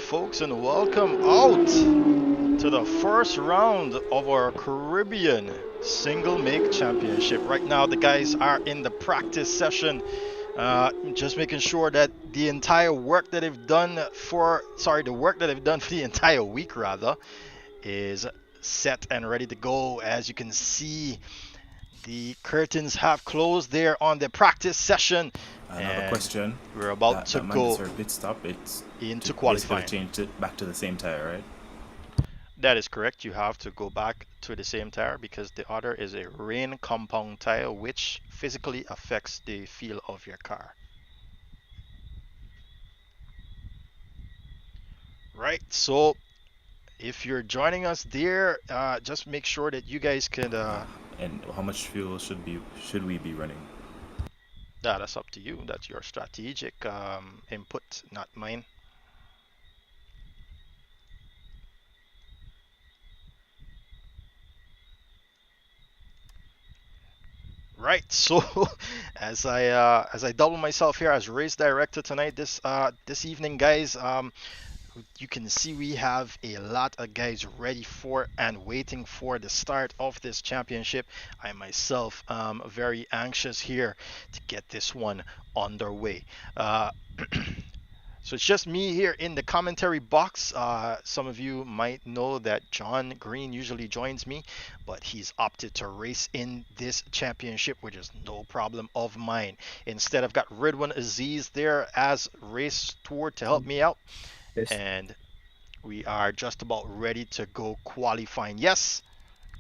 folks, and welcome out to the first round of our Caribbean Single Make Championship. Right now the guys are in the practice session, just making sure that the entire work that they've done for the entire week rather is set and ready to go. As you can see, the curtains have closed there on the practice session. Another question. We're about to go pit stop. It's into qualifying. Change it back to the same tire, right? That is correct. You have to go back to the same tire because the other is a rain compound tire, which physically affects the feel of your car. Right. So if you're joining us there, just make sure that you guys can. And how much fuel should we be running? That's up to you. That's your strategic input, not mine. Right. So as I double myself here as race director tonight, this evening, guys, you can see we have a lot of guys ready for and waiting for the start of this championship. I myself am very anxious here to get this one underway. So it's just me here in the commentary box. Some of you might know that John Green usually joins me, but he's opted to race in this championship, which is no problem of mine. Instead, I've got Ridwan Aziz there as race steward to help me out. Yes. And we are just about ready to go qualifying. Yes,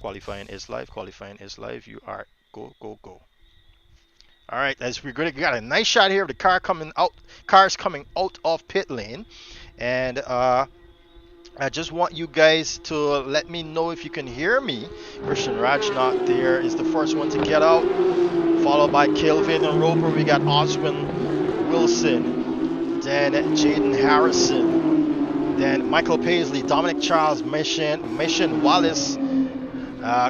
qualifying is live. Qualifying is live. You are go. All right, as we got a nice shot here of the car coming out. Cars coming out of pit lane, and I just want you guys to let me know if you can hear me. Christian Rajnath there is the first one to get out, followed by Kelvin and Roper. We got Oswin Wilson, then Jaden Harrison, then Michael Paisley, Dominic Charles, Mission Wallace,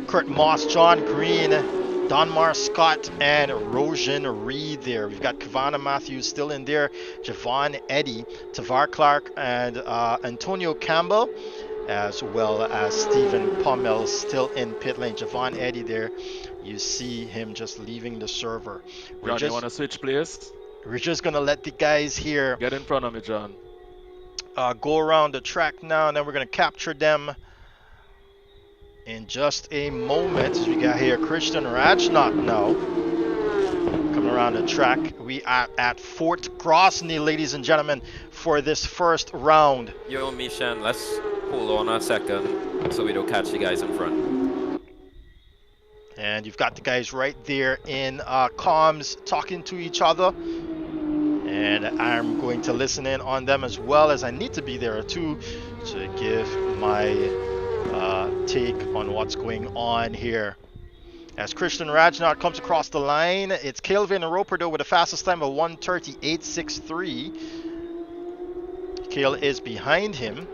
Kurt Moss, John Green, Donmar Scott, and Rojan Reed there. We've got Kavana Matthews still in there, Javon Eddy, Tavar Clark, and Antonio Campbell, as well as Stephen Pommel still in pit lane. Javon Eddy there, you see him just leaving the server. John, you want to switch place? We're just going to let the guys here get in front of me, John. Go around the track now, and then we're going to capture them in just a moment. As we got here Christian Rajnath now coming around the track. We are at Fort Grozny, ladies and gentlemen, for this first round. Yo, Mishan, let's hold on a second so we don't catch the guys in front. And you've got the guys right there in comms talking to each other, and I'm going to listen in on them as well, as I need to be there too to give my take on what's going on here. As Christian Rajnath comes across the line, it's Kelvin Roper though with the fastest time of 1:38.63. Kale is behind him.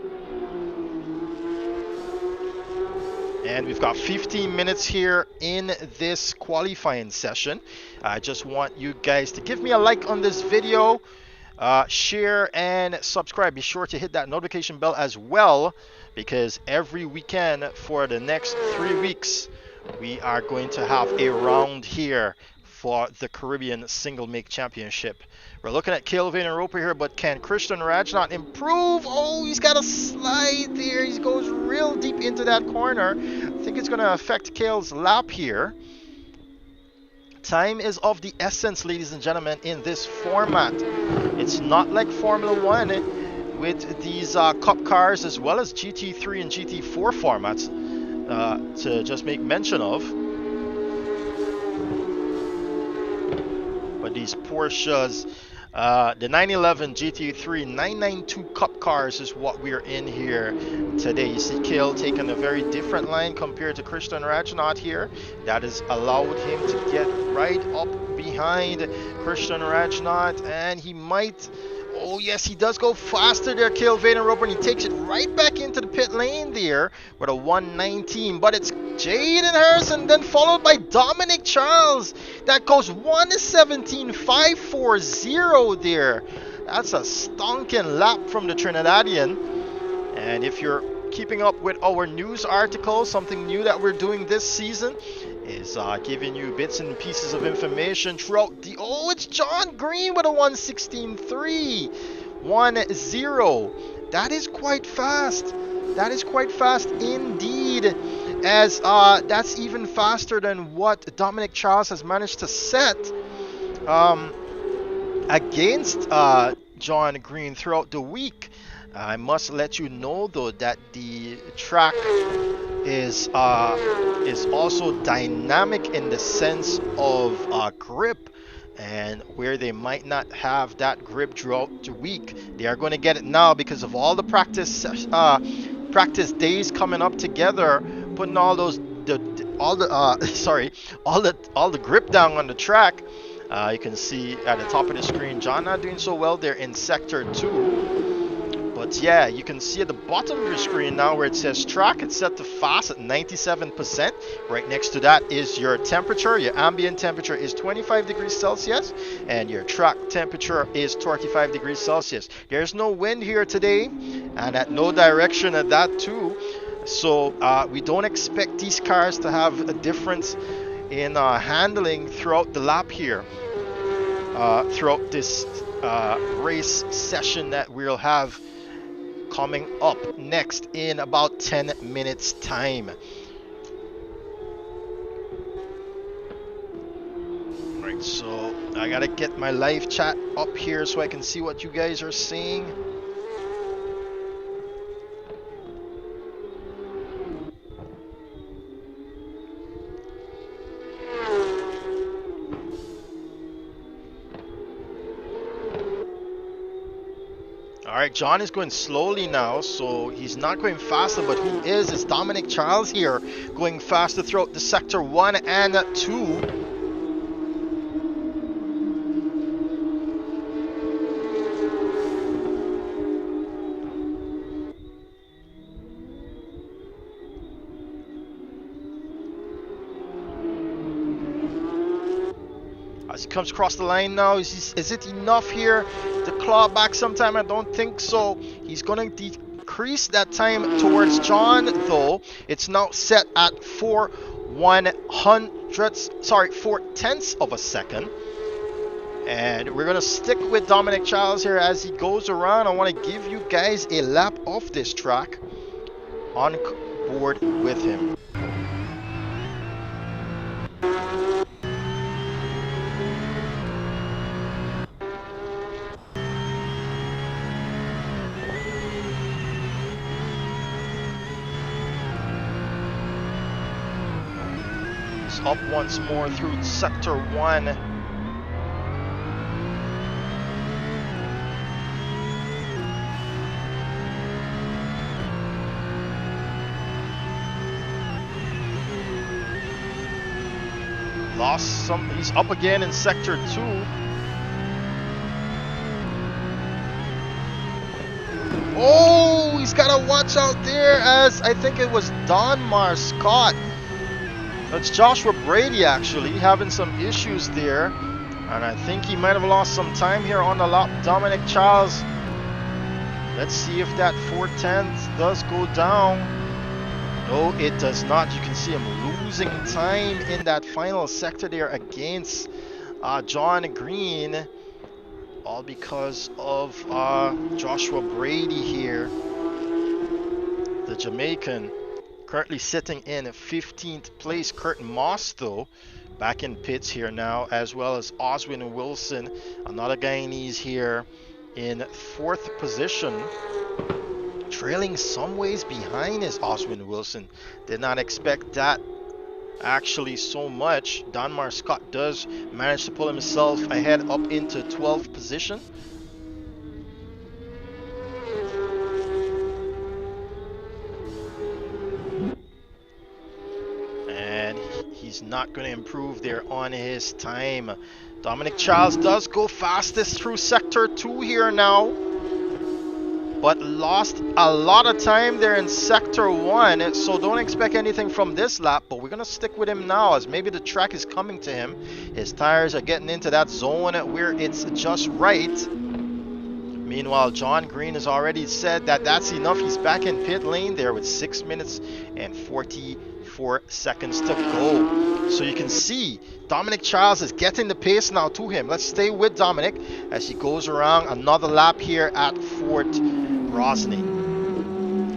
And we've got 15 minutes here in this qualifying session. I just want you guys to give me a like on this video, share and subscribe. Be sure to hit that notification bell as well, because every weekend for the next 3 weeks we are going to have a round here for the Caribbean Single Make Championship. We're looking at Kelvin and Roper here, but can Christian Rajnath improve? Oh, he's got a slide there. He goes real deep into that corner. I think it's going to affect Kale's lap here. Time is of the essence, ladies and gentlemen, in this format. It's not like Formula 1 with these cup cars as well as GT3 and GT4 formats to just make mention of. But these Porsches, the 911 GT3 992 cup cars is what we're in here today. You see Kale taking a very different line compared to Christian Rajnath here. That has allowed him to get right up behind Christian Rajnath, and he might, oh yes, he does go faster there, Kelvin Roper, and he takes it right back into the pit lane there with a 119. But it's Jaden Harrison, then followed by Dominic Charles. That goes 1:17.540 there. That's a stonking lap from the Trinidadian. And if you're keeping up with our news article, something new that we're doing this season is giving you bits and pieces of information throughout the... Oh, it's John Green with a 1:16.3. 1-0. That is quite fast. That is quite fast indeed, as that's even faster than what Dominic Charles has managed to set against John Green throughout the week. I must let you know though that the track is also dynamic in the sense of grip, and where they might not have that grip throughout the week, they are going to get it now because of all the practice days coming up together, putting all those all the grip down on the track. You can see at the top of the screen, John not doing so well there in sector 2. But yeah, you can see at the bottom of your screen now where it says track, it's set to fast at 97%. Right next to that is your temperature. Your ambient temperature is 25 degrees Celsius and your track temperature is 35 degrees Celsius. There's no wind here today and at no direction at that too. So we don't expect these cars to have a difference in handling throughout the lap here. Throughout this race session that we'll have coming up next in about 10 minutes time. Right, so I gotta get my live chat up here so I can see what you guys are saying. Alright, John is going slowly now, so he's not going faster, but who is Dominic Charles here, going faster throughout the sector 1 and 2. As he comes across the line now, is it enough here to claw back sometime? I don't think so. He's going to decrease that time towards John, though. It's now set at 4/10ths of a second. And we're going to stick with Dominic Charles here as he goes around. I want to give you guys a lap of this track on board with him. Up once more through sector 1. Lost some, he's up again in sector 2. Oh, he's got to watch out there, as I think it was Don Scott. It's Joshua Brady actually having some issues there, and I think he might have lost some time here on the lap. Dominic Charles, let's see if that 4/10 does go down. No, it does not. You can see him losing time in that final sector there against John Green, all because of Joshua Brady here, the Jamaican. Currently sitting in 15th place. Kurt Moss, though, back in pits here now, as well as Oswin Wilson, another Guyanese here in 4th position. Trailing some ways behind is Oswin Wilson. Did not expect that actually so much. Donmar Scott does manage to pull himself ahead up into 12th position. He's not going to improve there on his time. Dominic Charles does go fastest through sector 2 here now, but lost a lot of time there in sector 1, so don't expect anything from this lap. But we're going to stick with him now, as maybe the track is coming to him. His tires are getting into that zone where it's just right. Meanwhile, John Green has already said that that's enough. He's back in pit lane there with 6 minutes and 44 seconds to go. So you can see Dominic Charles is getting the pace now to him. Let's stay with Dominic as he goes around another lap here at Fort Grozny.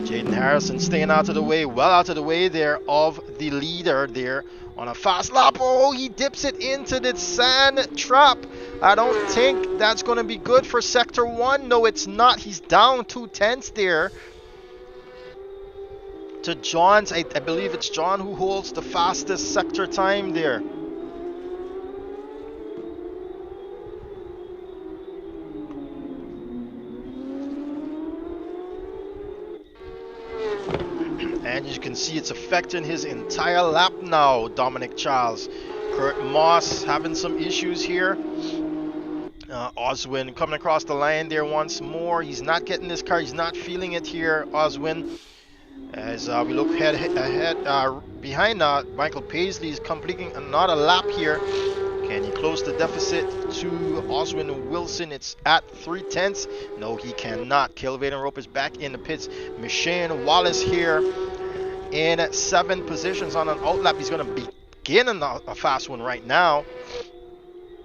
Jaden Harrison staying out of the way, well out of the way there of the leader there on a fast lap. Oh, he dips it into the sand trap. I don't think that's going to be good for Sector 1. No, it's not. He's down 2/10 there to John's. I believe it's John who holds the fastest sector time there. And you can see it's affecting his entire lap now, Dominic Charles. Kurt Moss having some issues here. Oswin coming across the line there once more. He's not getting this car. He's not feeling it here, Oswin. As we look ahead behind Michael Paisley is completing another lap here. Can he close the deficit to Oswin Wilson? It's at 3/10. No, he cannot. Kelvin Rope is back in the pits. Michelle Wallace here in 7 positions on an outlap. He's going to begin a fast one right now.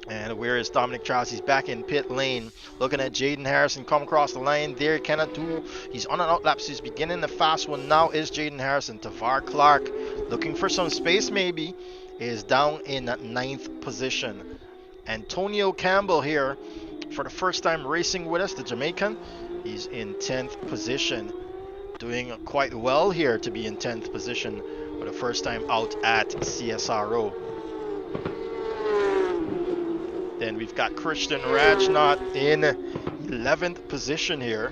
And where is Dominic Charles? He's back in pit lane. Looking at Jaden Harrison come across the line there. Cannot do. He's on an outlap, so he's beginning the fast one. Now is Jaden Harrison. Tavar Clark looking for some space maybe. Is down in 9th position. Antonio Campbell here for the first time racing with us, the Jamaican. He's in 10th position. Doing quite well here to be in 10th position for the first time out at CSRO. Then we've got Christian Rajnath in 11th position here.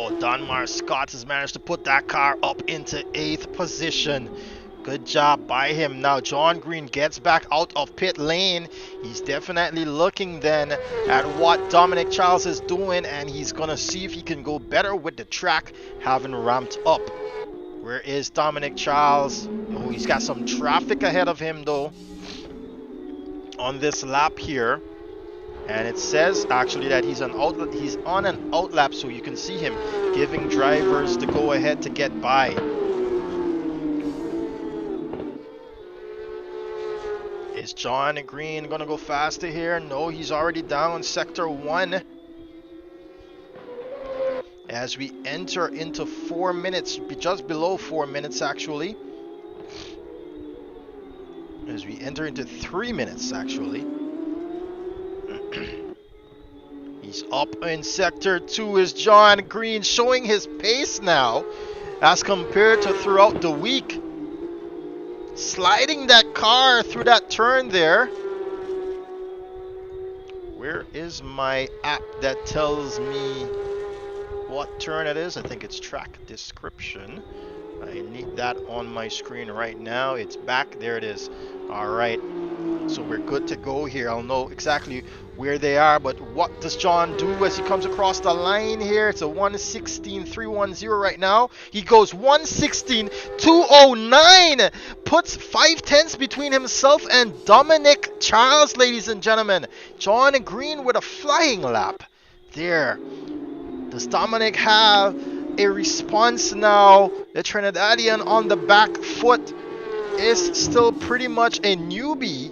Oh, Donmar Scott has managed to put that car up into 8th position. Good job by him. Now John Green gets back out of pit lane. He's definitely looking then at what Dominic Charles is doing, and he's going to see if he can go better with the track having ramped up. Where is Dominic Charles? Oh, he's got some traffic ahead of him though on this lap here. And it says actually that he's on an outlap, so you can see him giving drivers the go ahead to get by. Is John Green gonna go faster here? No, he's already down sector 1. As we enter into 4 minutes, just below 4 minutes actually. As we enter into 3 minutes actually. He's up in sector 2 is John Green, showing his pace now as compared to throughout the week. Sliding that car through that turn there. Where is my app that tells me what turn it is? I think it's track description. I need that on my screen right now. It's back. There it is. All right. So we're good to go here. I'll know exactly where they are, but what does John do as he comes across the line here? It's a 1:16.310 right now. He goes 1:16.209, puts 5/10 between himself and Dominic Charles, ladies and gentlemen. John Green with a flying lap there. Does Dominic have a response now? The Trinidadian on the back foot is still pretty much a newbie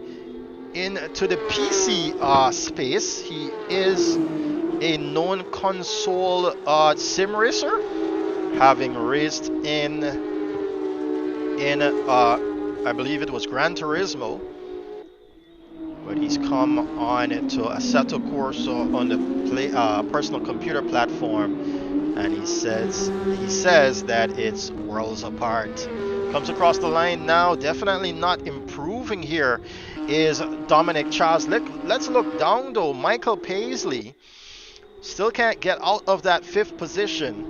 into the PC space. He is a known console sim racer, having raced in I believe it was Gran Turismo, but he's come on to Assetto Corsa on the personal computer platform, and he says that it's worlds apart. Comes across the line now, definitely not improving here is Dominic Charles. Let's look down though. Michael Paisley still can't get out of that 5th position.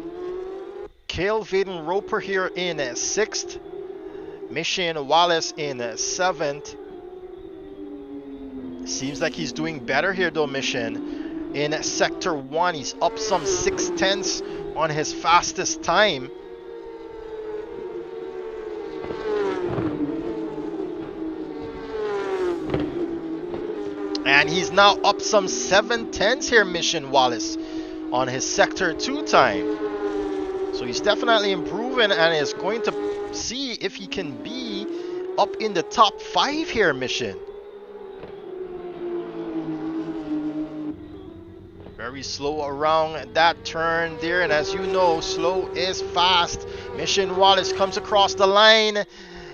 Cale Vaden Roper here in 6th. Michelle Wallace in 7th. Seems like he's doing better here though, Michelle. In sector 1, he's up some 6/10 on his fastest time. And he's now up some 7/10 here, Mission Wallace, on his Sector 2 time. So he's definitely improving and is going to see if he can be up in the top 5 here, Mission. Very slow around that turn there, and as you know, slow is fast. Mission Wallace comes across the line.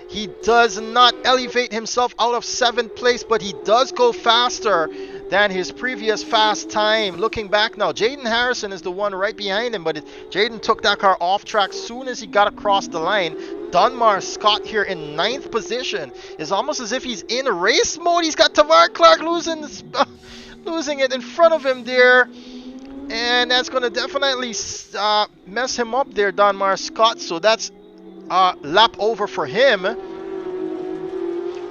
He does not elevate himself out of 7th place, but he does go faster than his previous fast time. Looking back now, Jaden Harrison is the one right behind him, but Jaden took that car off track soon as he got across the line. Dunmar Scott here in 9th position. It's almost as if he's in race mode. He's got Tavar Clark losing it in front of him there. And that's going to definitely mess him up there, Dunmar Scott. So that's lap over for him.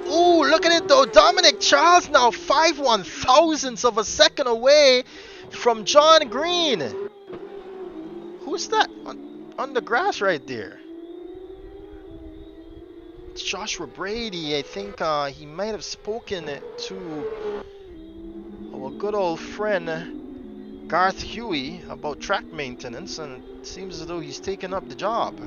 Ooh, look at it though. Dominic Charles now 5/1000ths of a second away from John Green. Who's that on the grass right there? It's Joshua Brady. I think he might have spoken to our good old friend Garth Huey about track maintenance, and it seems as though he's taken up the job.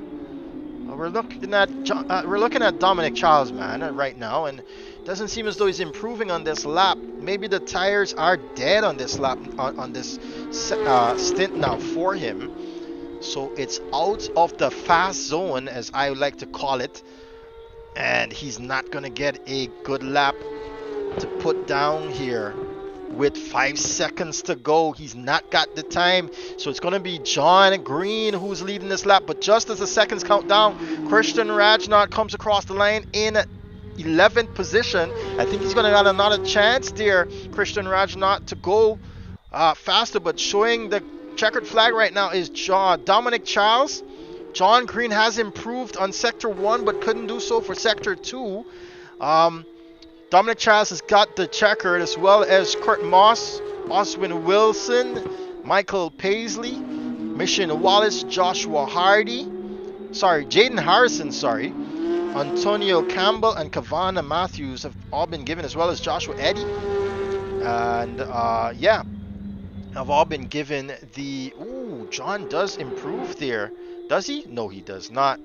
We're looking at Dominic Charles, man, right now, and it doesn't seem as though he's improving on this lap. Maybe the tires are dead on this lap, on this stint now for him. So it's out of the fast zone, as I would like to call it, and he's not gonna get a good lap to put down here. With 5 seconds to go, he's not got the time, so it's going to be John Green who's leading this lap. But just as the seconds count down, Christian Rajnat comes across the line in 11th position. I think he's going to have another chance there, Christian Rajnat, to go faster, but showing the checkered flag right now is Dominic Charles. John Green has improved on Sector 1 but couldn't do so for Sector 2. Dominic Charles has got the checkered, as well as Kurt Moss, Oswin Wilson, Michael Paisley, Mission Wallace, Joshua Hardy, Jaden Harrison, Antonio Campbell and Kavana Matthews have all been given, as well as Joshua Eddy. And yeah, have all been given the... Ooh, John does improve there. Does he? No, he does not.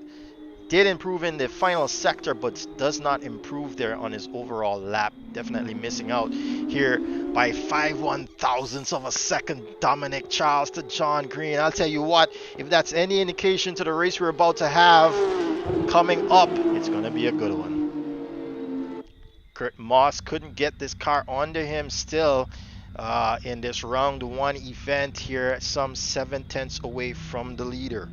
Did improve in the final sector, but does not improve there on his overall lap. Definitely missing out here by 5/1000ths of a second. Dominic Charles to John Green. I'll tell you what, if that's any indication to the race we're about to have coming up, it's going to be a good one. Kurt Moss couldn't get this car onto him still in this round 1 event here, some 7/10ths away from the leader.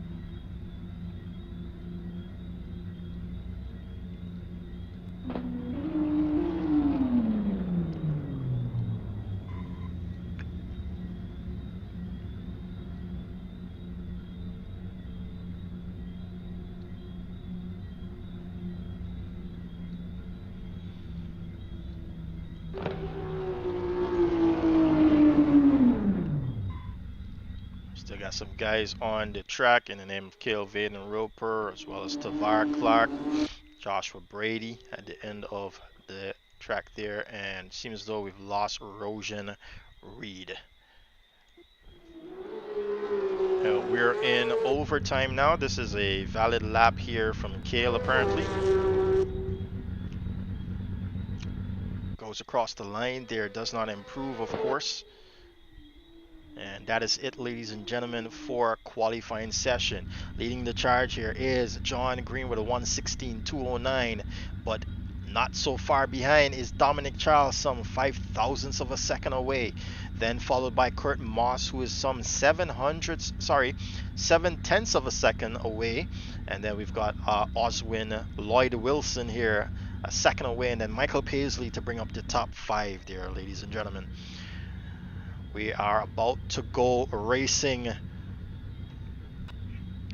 Still got some guys on the track in the name of Cale Vaden Roper, as well as Tavar Clark, Joshua Brady at the end of the track there, and seems as though we've lost Rojan Reed. We're in overtime now. This is a valid lap here from Cale, apparently. Goes across the line there, does not improve, of course. And that is it, ladies and gentlemen, for qualifying session. Leading the charge here is John Green with a 1:16.209, but not so far behind is Dominic Charles, some 5/1000ths of a second away. Then followed by Kurt Moss, who is some 7/10ths of a second away. And then we've got Oswin Lloyd Wilson here, a second away, and then Michael Paisley to bring up the top 5 there, ladies and gentlemen. We are about to go racing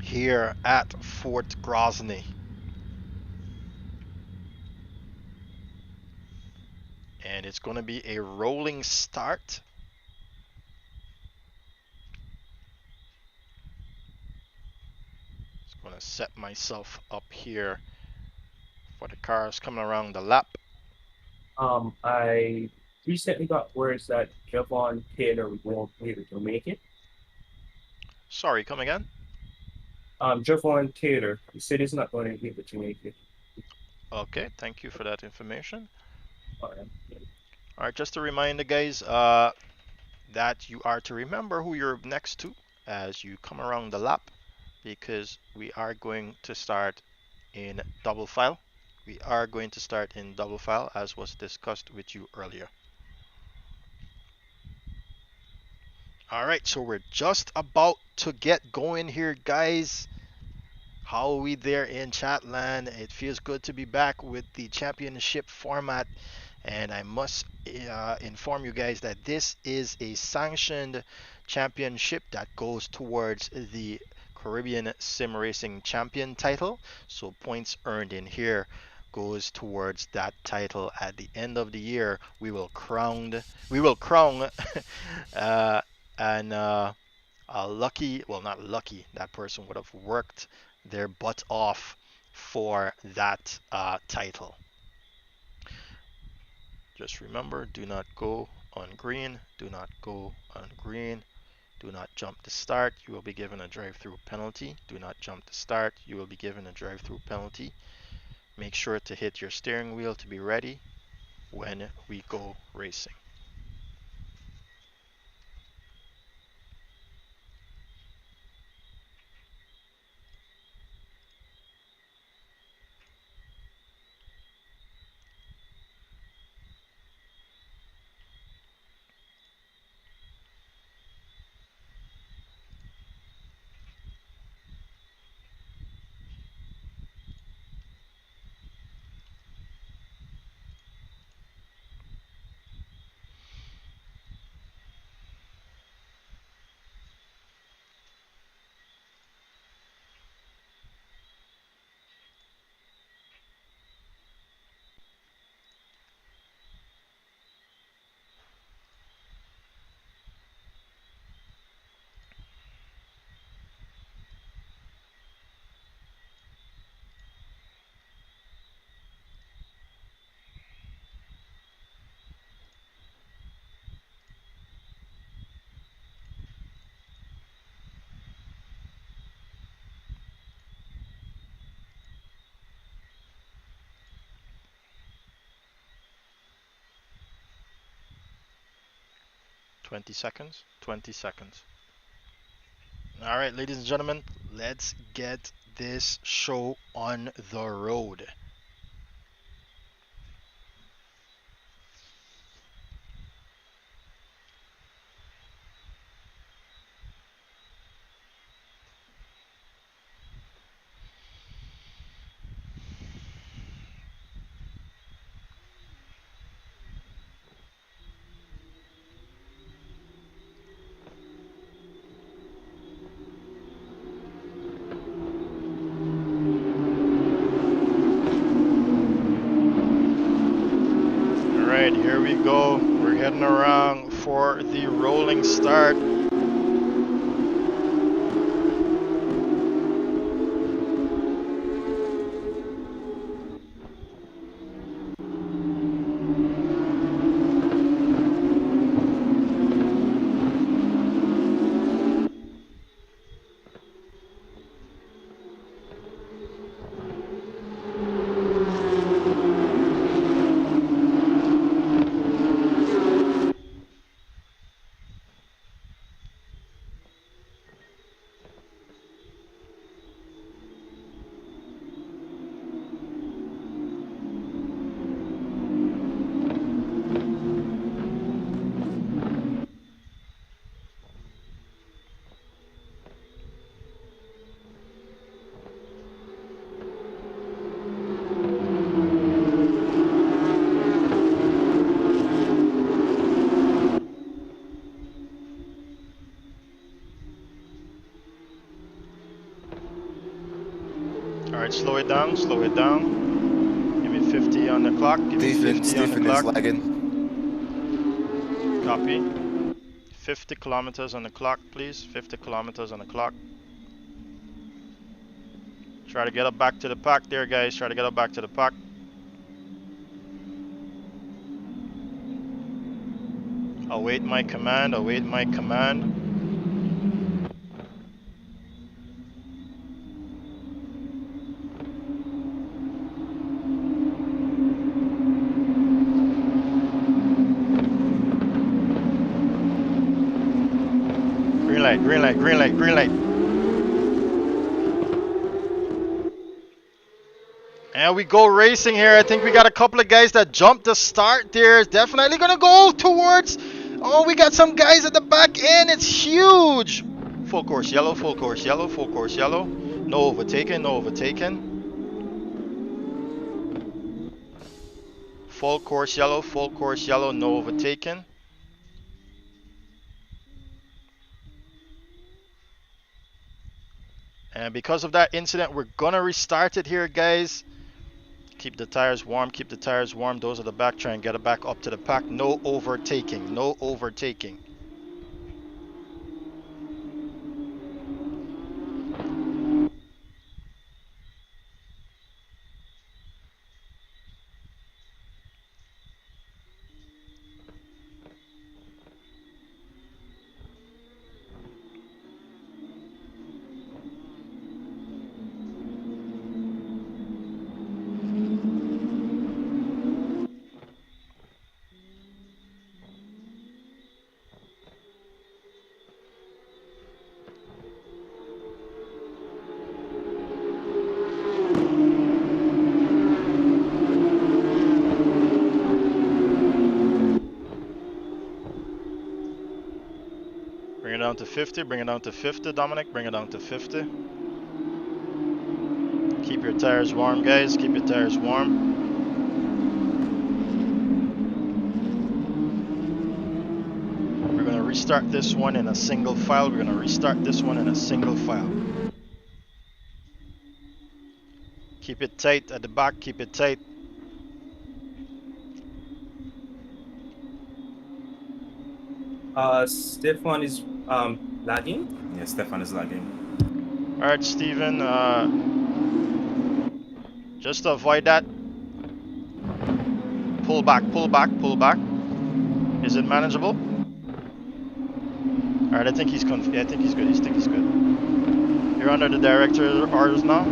here at Fort Grozny. And it's going to be a rolling start. Just going to set myself up here for the cars coming around the lap. I recently got words that Javon Taylor won't be able to make it. Sorry, come again? Javon Taylor, he said he's not going to be able to make it. Okay, thank you for that information. All right. All right, just a reminder, guys, that you are to remember who you're next to as you come around the lap, because we are going to start in double file. We are going to start in double file as was discussed with you earlier. All right, so we're just about to get going here, guys. How are we there in Chatland? It feels good to be back with the championship format. And I must inform you guys that this is a sanctioned championship that goes towards the Caribbean Sim Racing Champion title. So points earned in here goes towards that title. At the end of the year, we will crown uh, and lucky, well, not lucky, that person would have worked their butt off for that title. Just remember, do not go on green, do not go on green, do not jump the start, you will be given a drive-through penalty. Do not jump the start, you will be given a drive-through penalty. Make sure to hit your steering wheel to be ready when we go racing. 20 seconds, 20 seconds. All right, ladies and gentlemen, let's get this show on the road. All right, here we go. We're heading around for the rolling start. All right, slow it down, slow it down. Give me 50 on the clock, give me 50 on the Stephen is clock. lagging. Copy. 50 kilometers on the clock, please. 50 kilometers on the clock. Try to get up back to the pack there, guys. Try to get up back to the pack. Await my command, await my command. Green light, green light, green light, green light. And we go racing here. I think we got a couple of guys that jumped the start there. It's definitely gonna go towards. Oh, we got some guys at the back end. It's huge. Full course yellow, full course yellow, full course yellow. No overtaking, no overtaking. Full course yellow, no overtaking. And because of that incident, we're gonna restart it here, guys. Keep the tires warm, keep the tires warm. Those at the back, try and get it back up to the pack. No overtaking, no overtaking. Bring it down to 50, bring it down to 50, Dominic, bring it down to 50. Keep your tires warm, guys, keep your tires warm. We're gonna restart this one in a single file, we're gonna restart this one in a single file. Keep it tight at the back, keep it tight. Stefan is lagging. Yeah, Stefan is lagging. Alright, Steven, just to avoid that, pull back, pull back, pull back. Is it manageable? Alright, I think he's I think he's good, I think he's good. You're under the director orders now.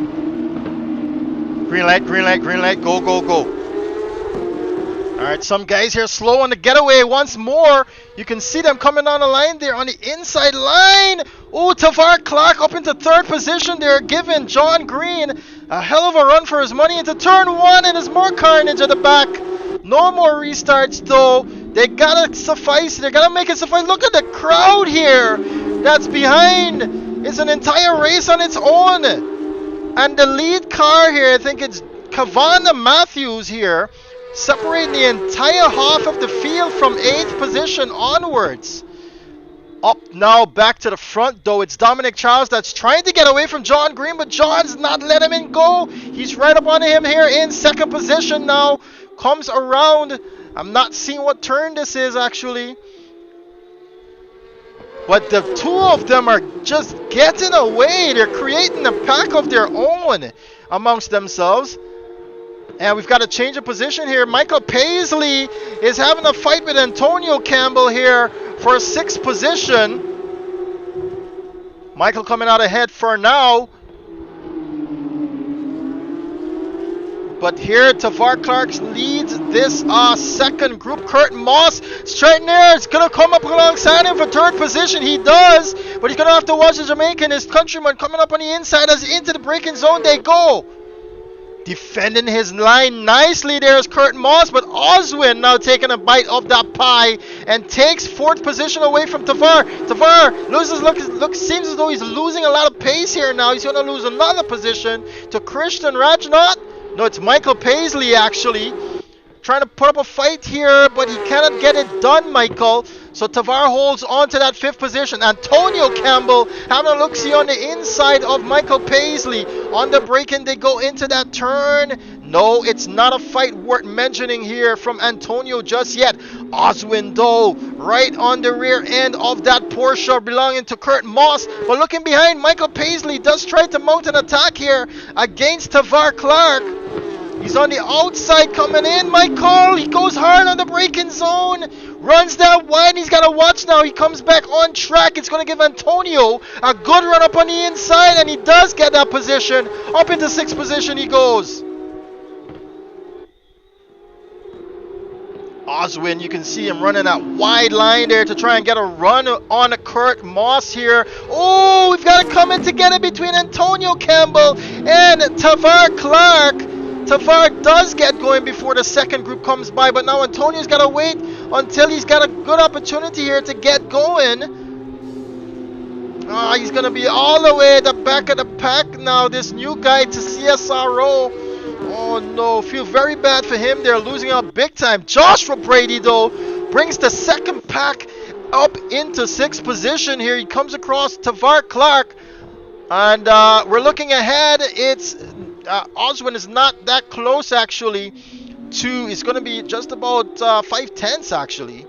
Green light, green light, green light, go, go, go. Alright, some guys here slow on the getaway once more. You can see them coming on the line there on the inside line. Oh, Tavar Clark up into third position there, giving John Green a hell of a run for his money into turn one, and there's more carnage at the back. No more restarts though. They gotta suffice, they gotta make it suffice. Look at the crowd here that's behind. It's an entire race on its own. And the lead car here, I think it's Kavana Matthews here, separating the entire half of the field from 8th position onwards. Up now, back to the front though, it's Dominic Charles that's trying to get away from John Green, but John's not letting him go. He's right up on him here in 2nd position now. Comes around. I'm not seeing what turn this is actually. But the two of them are just getting away. They're creating a pack of their own amongst themselves. And we've got a change of position here. Michael Paisley is having a fight with Antonio Campbell here for 6th position. Michael coming out ahead for now. But here, Tavar Clark leads this second group. Kurt Moss straight there. It's going to come up alongside him for 3rd position. He does. But he's going to have to watch the Jamaican, his countryman, coming up on the inside as into the braking zone they go. Defending his line nicely there is Kurt Moss, but Oswin now taking a bite of that pie and takes 4th position away from Tavar. Tavar loses, seems as though he's losing a lot of pace here now. He's going to lose another position to Christian Rajnath. No, it's Michael Paisley actually. Trying to put up a fight here, but he cannot get it done, Michael. So Tavar holds on to that 5th position. Antonio Campbell having a look-see on the inside of Michael Paisley. On the braking, they go into that turn. No, it's not a fight worth mentioning here from Antonio just yet. Oswin, though, right on the rear end of that Porsche belonging to Kurt Moss. But looking behind, Michael Paisley does try to mount an attack here against Tavar Clark. He's on the outside coming in. Michael, he goes hard on the braking zone. Runs that wide. He's got to watch now. He comes back on track. It's going to give Antonio a good run up on the inside. And he does get that position. Up into 6th position he goes. Oswin, you can see him running that wide line there to try and get a run on Kurt Moss here. Oh, we've got to come in together between Antonio Campbell and Tavar Clark. Tavar does get going before the second group comes by, but now Antonio's got to wait until he's got a good opportunity here to get going. He's going to be all the way at the back of the pack now, this new guy to CSRO. Oh no, feel very bad for him. They're losing out big time. Joshua Brady, though, brings the second pack up into 6th position here. He comes across Tavar Clark. And we're looking ahead. It's Oswin is not that close, actually, to, it's going to be just about 5/10 actually.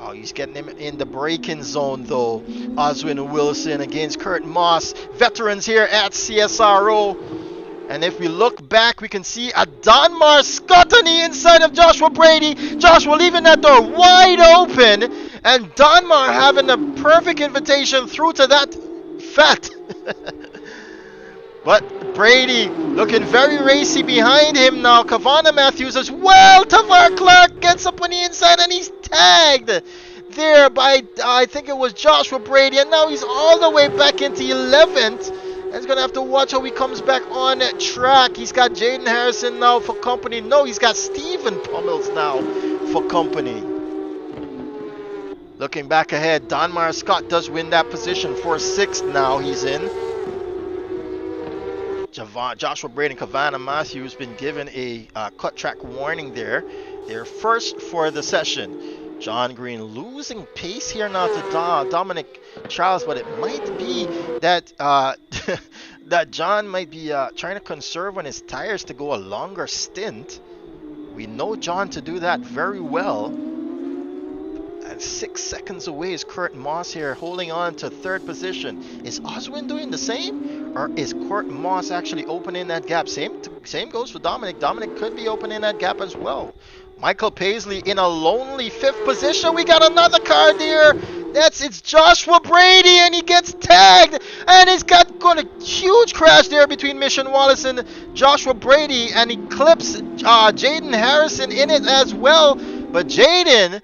Oh, he's getting him in the braking zone, though. Oswin Wilson against Kurt Moss. Veterans here at CSRO. And if we look back, we can see a Donmar Scott on the inside of Joshua Brady. Joshua leaving that door wide open. And Donmar having the perfect invitation through to that fat. But Brady looking very racy behind him now. Kavana Matthews as well. Tavar Clark gets up on the inside and he's tagged there by, I think it was Joshua Brady. And now he's all the way back into 11th. He's going to have to watch how he comes back on track. He's got Jaden Harrison now for company. No, he's got Stephen Pummels now for company. Looking back ahead, Donmar Scott does win that position for 6th now. He's in. Joshua Brady and Kavana Matthews been given a cut track warning there. They're first for the session. John Green losing pace here now to Dominic Charles, but it might be that that John might be trying to conserve on his tires to go a longer stint. We know John to do that very well. And 6 seconds away is Kurt Moss here, holding on to 3rd position. Is Oswin doing the same, or is Kurt Moss actually opening that gap? Same goes for Dominic. Dominic could be opening that gap as well. Michael Paisley in a lonely 5th position. We got another car there. It's Joshua Brady, and he gets tagged. And he's got a huge crash there between Mission Wallace and Joshua Brady, and he clips Jaden Harrison in it as well. But Jaden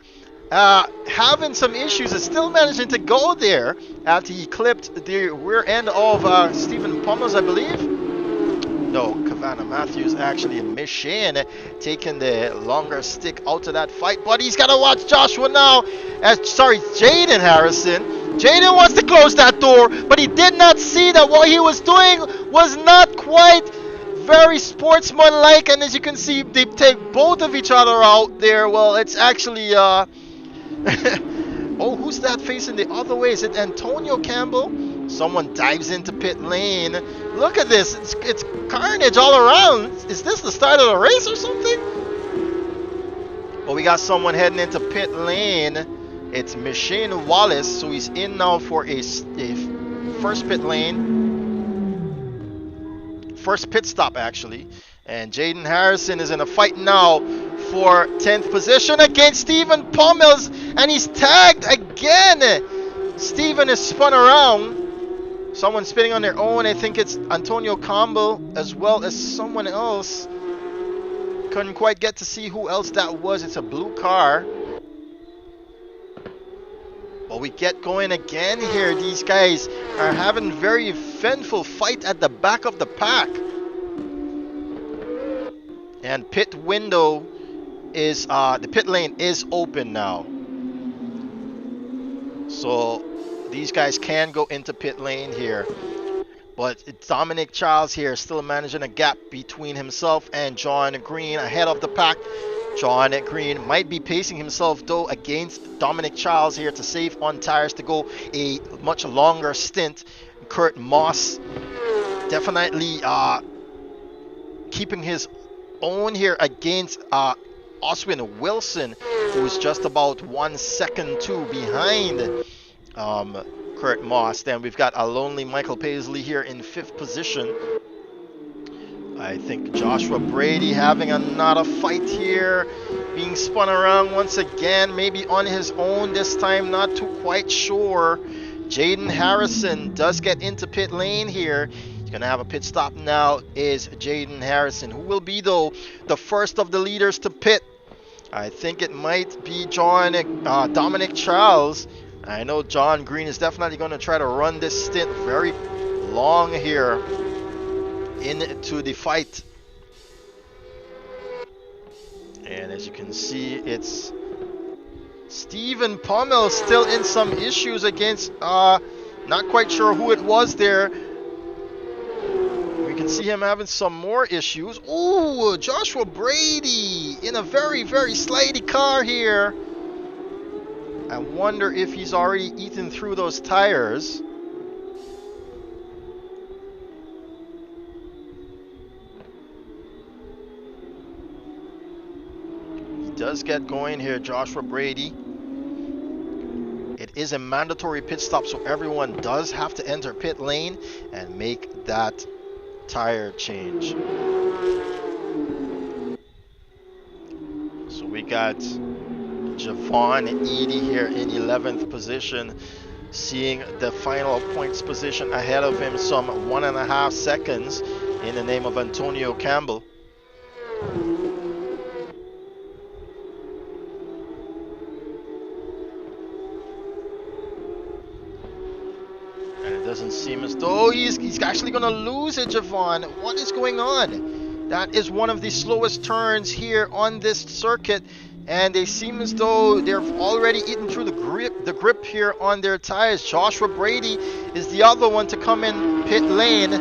having some issues, is still managing to go there after he clipped the rear end of Stephen Pummels, I believe. No, Kavana Matthews actually in Mission taking the longer stick out of that fight. But he's got to watch Joshua now. Jaden Harrison. Jaden wants to close that door, but he did not see that what he was doing was not quite very sportsmanlike. And as you can see, they take both of each other out there. Well, it's actually... oh, who's that facing the other way? Is it Antonio Campbell? Someone dives into pit lane. Look at this. It's carnage all around. Is this the start of the race or something? Well, we got someone heading into pit lane. It's Machine Wallace. So he's in now for a first pit lane. First pit stop, actually. And Jaden Harrison is in a fight now for 10th position against Stephen Pummels. And he's tagged again. Stephen is spun around. Someone spinning on their own. I think it's Antonio Campbell as well as someone else. Couldn't quite get to see who else that was. It's a blue car. Well, we get going again here. These guys are having very eventful fight at the back of the pack. And pit window is, the pit lane is open now. So these guys can go into pit lane here. But it's Dominic Charles here still managing a gap between himself and John Green ahead of the pack. John Green might be pacing himself though against Dominic Charles here to save on tires to go a much longer stint. Kurt Moss definitely keeping his own here against Oswin Wilson, who is just about 1 second too behind Kurt Moss. Then we've got a lonely Michael Paisley here in 5th position. I think Joshua Brady having another fight here, being spun around once again, maybe on his own this time, not too quite sure. Jaden Harrison does get into pit lane here. He's going to have a pit stop now, is Jaden Harrison, who will be, though, the first of the leaders to pit. I think it might be Dominic Charles. I know John Green is definitely going to try to run this stint very long here into the fight. And as you can see, it's Stephen Pommel still in some issues against, not quite sure who it was there. We can see him having some more issues. Oh, Joshua Brady in a very, very slidey car here. I wonder if he's already eaten through those tires. He does get going here, Joshua Brady. It is a mandatory pit stop, so everyone does have to enter pit lane and make that tire change. So we got Javon Eady here in 11th position, seeing the final points position ahead of him some 1.5 seconds in the name of Antonio Campbell. And it doesn't seem as though he's actually going to lose it, Javon. What is going on? That is one of the slowest turns here on this circuit, and they seem as though they're already eaten through the grip here on their tires. Joshua Brady is the other one to come in pit lane.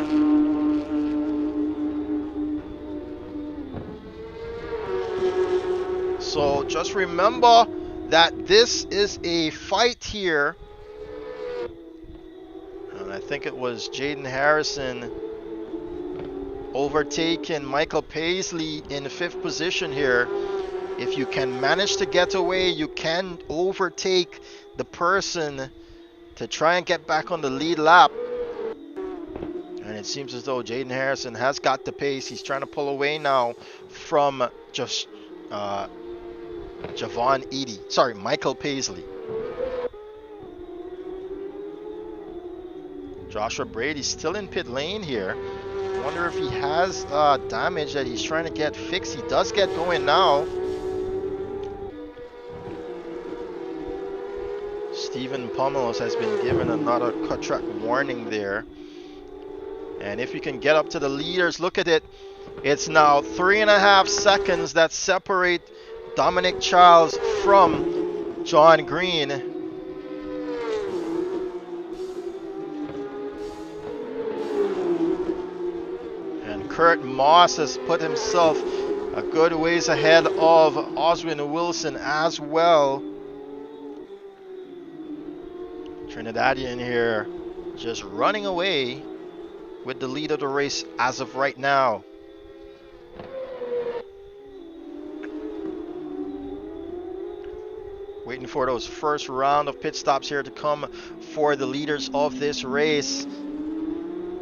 So just remember that this is a fight here. And I think it was Jaden Harrison overtaking Michael Paisley in 5th position here. If you can manage to get away, you can overtake the person to try and get back on the lead lap. And it seems as though Jaden Harrison has got the pace. He's trying to pull away now from just Javon Eady. Sorry, Michael Paisley. Joshua Brady still in pit lane here. I wonder if he has damage that he's trying to get fixed. He does get going now. Stephen Pomelos has been given another cut track warning there. And if you can get up to the leaders, look at it. It's now 3.5 seconds that separate Dominic Charles from John Green. And Kurt Moss has put himself a good ways ahead of Oswin Wilson as well. Trinidadian here just running away with the lead of the race as of right now. Waiting for those first round of pit stops here to come for the leaders of this race.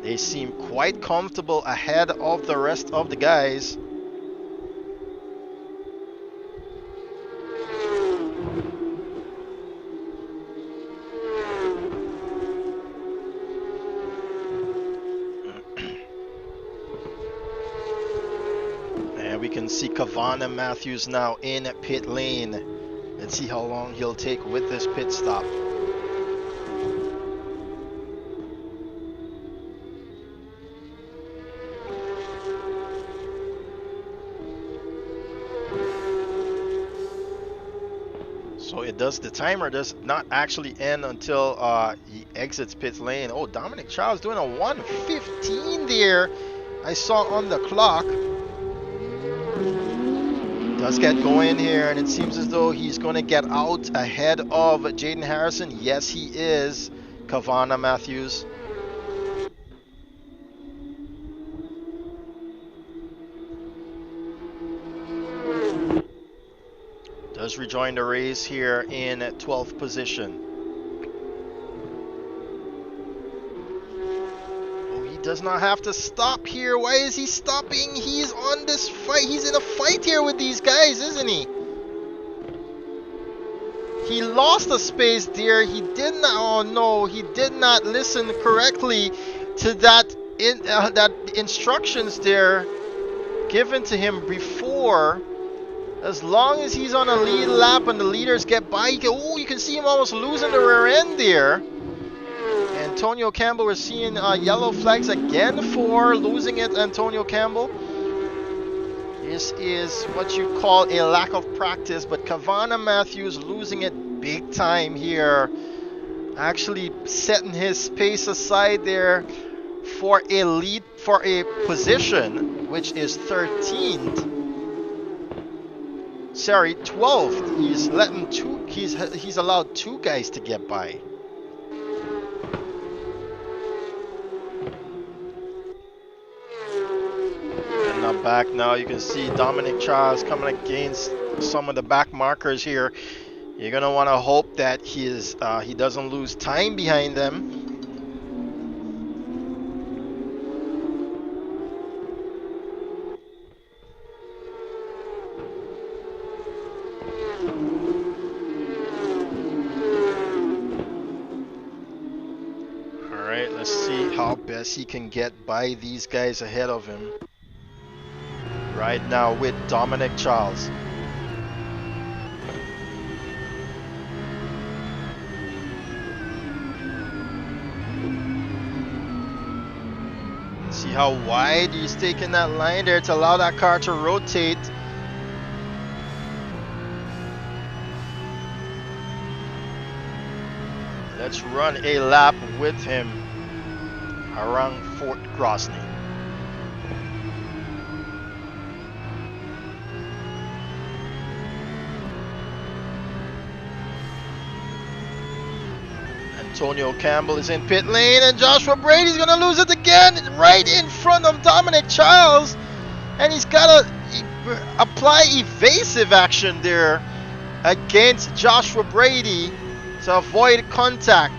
They seem quite comfortable ahead of the rest of the guys. And we can see Kavana Matthews now in pit lane. Let's see how long he'll take with this pit stop. So the timer does not actually end until he exits pit lane. Oh, Dominic Charles doing a 1:15 there. I saw on the clock. Does get going here, and it seems as though he's going to get out ahead of Jaden Harrison. Yes, he is. Kavana Matthews. Does rejoin the race here in 12th position. Oh, he does not have to stop here. Why is he stopping? He's on this fight. He's in a fight here with these guys, isn't he? He lost a space there. He did not. Oh no, he did not listen correctly to that instructions there given to him before. As long as he's on a lead lap and the leaders get by, you can see him almost losing the rear end there. Antonio Campbell, we're seeing yellow flags again for losing it, Antonio Campbell. This is what you call a lack of practice, but Kavana Matthews losing it big time here. Actually setting his pace aside there for a lead, for a position, which is 13th. Sorry, 12th. He's letting he's allowed 2 guys to get by. And now back now, you can see Dominic Charles coming against some of the back markers here. You're gonna want to hope that he doesn't lose time behind them. Alright, let's see how best he can get by these guys ahead of him. Right now with Dominic Charles. See how wide he's taking that line there to allow that car to rotate. Let's run a lap with him around Fort Grozny. Antonio Campbell is in pit lane, and Joshua Brady's gonna lose it again right in front of Dominic Charles, and he's gotta apply evasive action there against Joshua Brady to avoid contact.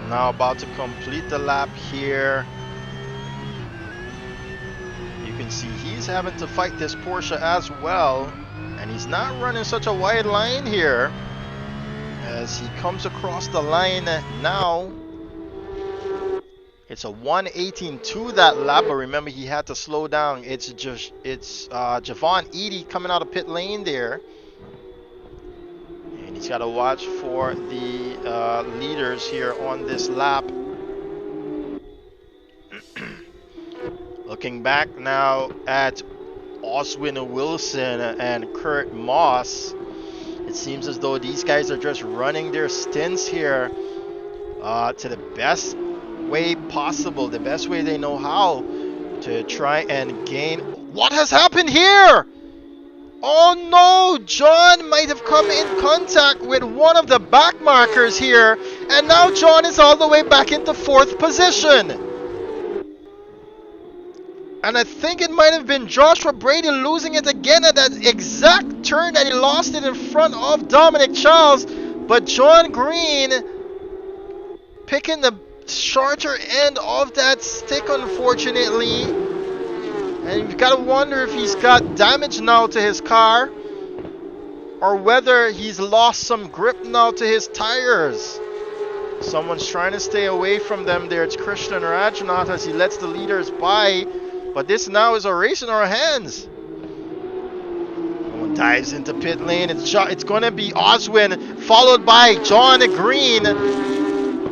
Now about to complete the lap here. You can see he's having to fight this Porsche as well, and he's not running such a wide line here as he comes across the line now. It's a 1:18.2 that lap, but remember he had to slow down. It's Javon Eady coming out of pit lane there. He's got to watch for the leaders here on this lap. Looking back now at Oswin Wilson and Kurt Moss, it seems as though these guys are just running their stints here to the best way possible, the best way they know how, to try and gain. What has happened here? Oh no, John might have come in contact with one of the back markers here, and now John is all the way back into 4th position. And I think it might have been Joshua Brady losing it again at that exact turn that he lost it in front of Dominic Charles, but John Green picking the shorter end of that stick, unfortunately. And you've got to wonder if he's got damage now to his car, or whether he's lost some grip now to his tires. Someone's trying to stay away from them there. It's Christian Rajnath as he lets the leaders by. But this now is a race in our hands. Someone dives into pit lane. It's going to be Oswin, followed by John Green.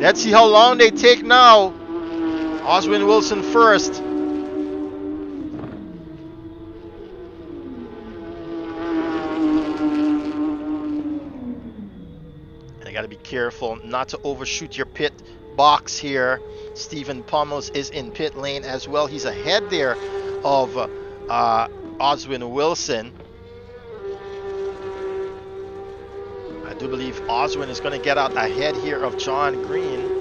Let's see how long they take now. Oswin Wilson first. You got to be careful not to overshoot your pit box here. Stephen Pommels is in pit lane as well. He's ahead there of Oswin Wilson. I do believe Oswin is going to get out ahead here of John Green.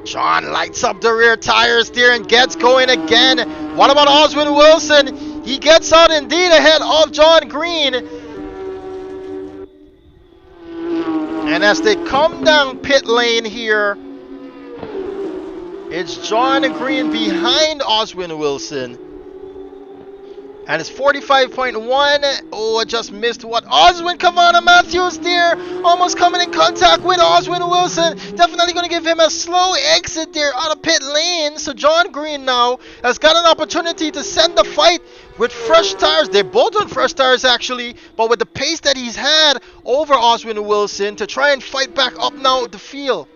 John lights up the rear tires there and gets going again. What about Oswin Wilson? He gets out indeed ahead of John Green. And as they come down pit lane here, it's John Green behind Oswin Wilson. And it's 45.1. Oh, I just missed what? Oswin Cavana Matthews there. Almost coming in contact with Oswin Wilson. Definitely going to give him a slow exit there out of pit lane. So John Green now has got an opportunity to send the fight with fresh tires. They're both on fresh tires actually. But with the pace that he's had over Oswin Wilson to try and fight back up now the field.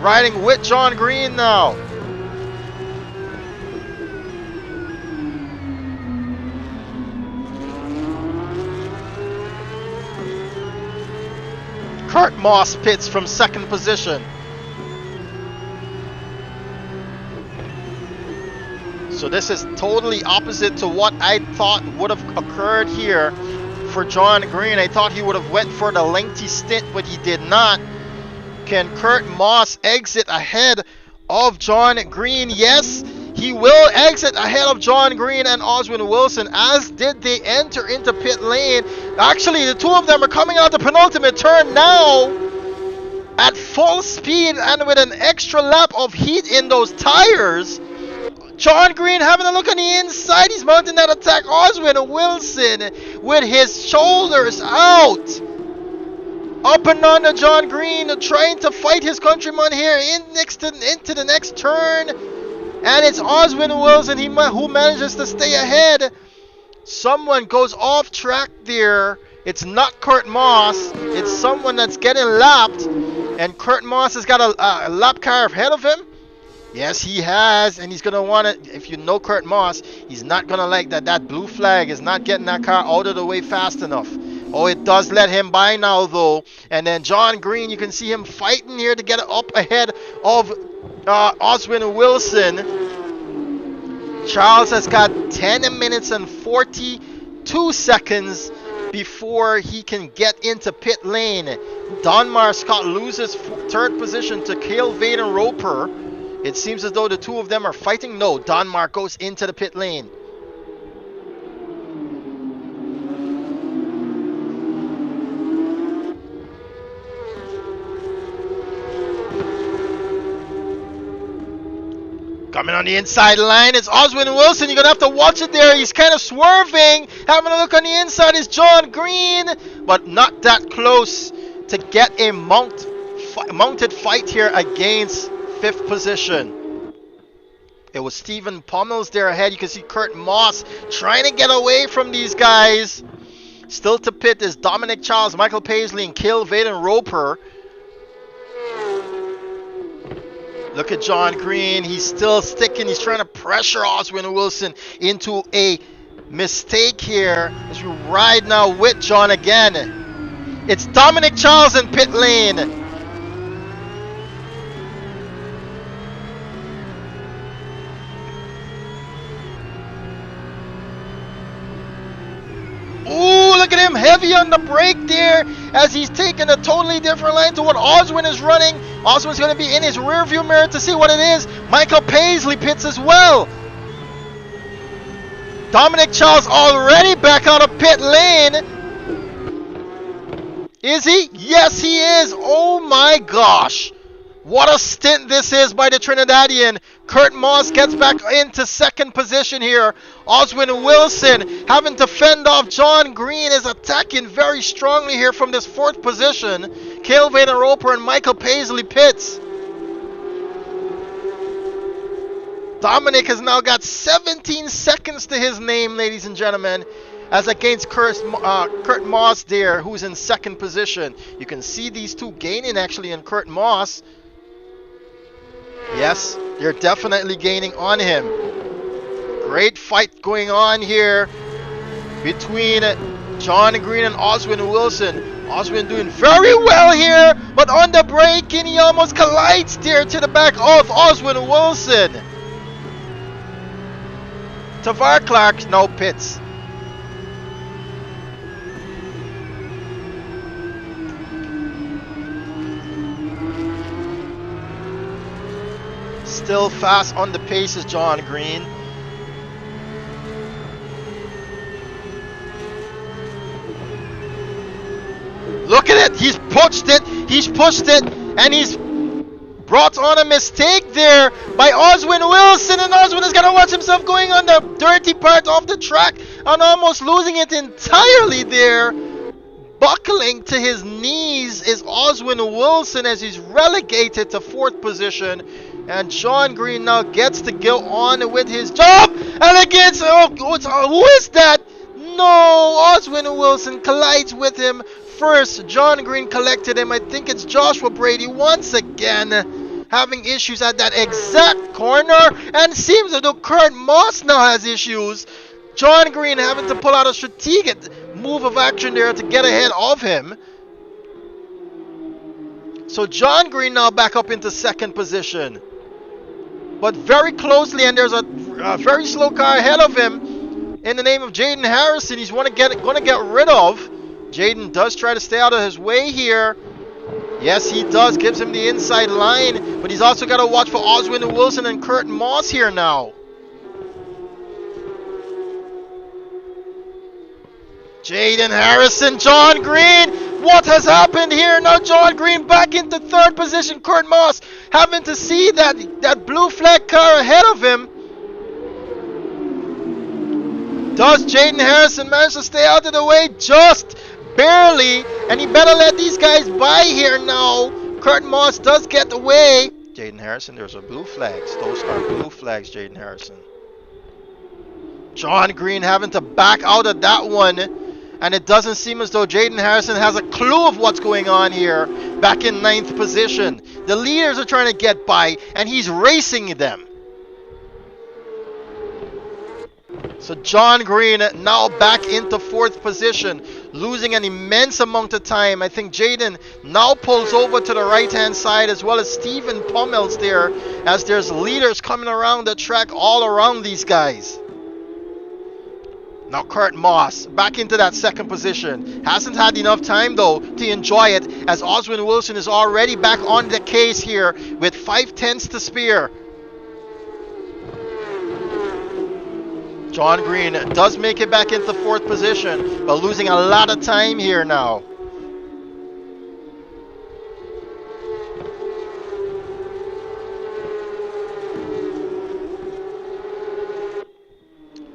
Riding with John Green now. Kurt Moss pits from second position. So this is totally opposite to what I thought would have occurred here for John Green. I thought he would have went for the lengthy stint, but he did not. Can Kurt Moss exit ahead of John Green? Yes, he will exit ahead of John Green and Oswin Wilson, as did they enter into pit lane. Actually, the two of them are coming out the penultimate turn now at full speed and with an extra lap of heat in those tires. John Green having a look on the inside. He's mounting that attack. Oswin Wilson with his shoulders out. Up and under John Green, trying to fight his countryman here into the next turn. And it's Oswin Wilson who manages to stay ahead. Someone goes off track there. It's not Kurt Moss. It's someone that's getting lapped. And Kurt Moss has got a lap car ahead of him. Yes, he has. And he's going to want it. If you know Kurt Moss, he's not going to like that. That blue flag is not getting that car out of the way fast enough. Oh, it does let him by now, though. And then John Green, you can see him fighting here to get up ahead of Oswin Wilson. Charles has got 10 minutes and 42 seconds before he can get into pit lane. Donmar Scott loses third position to Cale Vaden Roper. It seems as though the two of them are fighting. No, Donmar goes into the pit lane. Coming on the inside line, it's Oswin Wilson. You're going to have to watch it there. He's kind of swerving. Having a look on the inside is John Green, but not that close to get a mounted fight here against fifth position. It was Stephen Pummels there ahead. You can see Kurt Moss trying to get away from these guys. Still to pit is Dominic Charles, Michael Paisley, and Cale Vaden Roper. Look at John Green. He's still sticking. He's trying to pressure Oswin Wilson into a mistake here as we ride now with John again. It's Dominic Charles in pit lane. Ooh, look at him, heavy on the brake there as he's taking a totally different line to what Oswin is running. Oswin's going to be in his rear view mirror to see what it is. Michael Paisley pits as well. Dominic Charles already back out of pit lane. Is he? Yes, he is. Oh my gosh. What a stint this is by the Trinidadian. Kurt Moss gets back into second position here. Oswin Wilson having to fend off John Green is attacking very strongly here from this fourth position. Cale Vaden Roper and Michael Paisley pits. Dominic has now got 17 seconds to his name, ladies and gentlemen, as against Kurt Moss there, who's in second position. You can see these two gaining actually in Kurt Moss. Yes, they're definitely gaining on him. Great fight going on here between John Green and Oswin Wilson. Oswin doing very well here, but on the break and he almost collides there to the back of Oswin Wilson. Tavar Clark now pits. Still fast on the pace is John Green. Look at it, he's pushed it, and he's brought on a mistake there by Oswin Wilson, and Oswin is going to watch himself going on the dirty part of the track and almost losing it entirely there. Buckling to his knees is Oswin Wilson as he's relegated to 4th position, and John Green now gets to go on with his job, and against, who is that? No, Oswin Wilson collides with him. First, John Green collected him. I think it's Joshua Brady once again having issues at that exact corner, and seems as though Kurt Moss now has issues. John Green having to pull out a strategic move of action there to get ahead of him. So John Green now back up into 2nd position, but very closely, and there's a very slow car ahead of him in the name of Jaden Harrison. He's going to get rid of. Jaden does try to stay out of his way here. Yes, he does. Gives him the inside line. But he's also got to watch for Oswin Wilson and Kurt Moss here now. Jaden Harrison, John Green. What has happened here? Now John Green back into 3rd position. Kurt Moss having to see that blue flag car ahead of him. Does Jaden Harrison manage to stay out of the way? Just barely, and he better let these guys by here now. Kurt Moss does get away. Jaden Harrison, there's a blue flags. Those are blue flags, Jaden Harrison. John Green having to back out of that one, and it doesn't seem as though Jaden Harrison has a clue of what's going on here. Back in 9th position. The leaders are trying to get by, and he's racing them. So John Green now back into 4th position, losing an immense amount of time. I think Jaden now pulls over to the right-hand side, as well as Stephen Pummels there, as there's leaders coming around the track all around these guys. Now Kurt Moss back into that 2nd position. Hasn't had enough time though to enjoy it, as Oswin Wilson is already back on the case here with 5/10 to spare. John Green does make it back into 4th position, but losing a lot of time here now.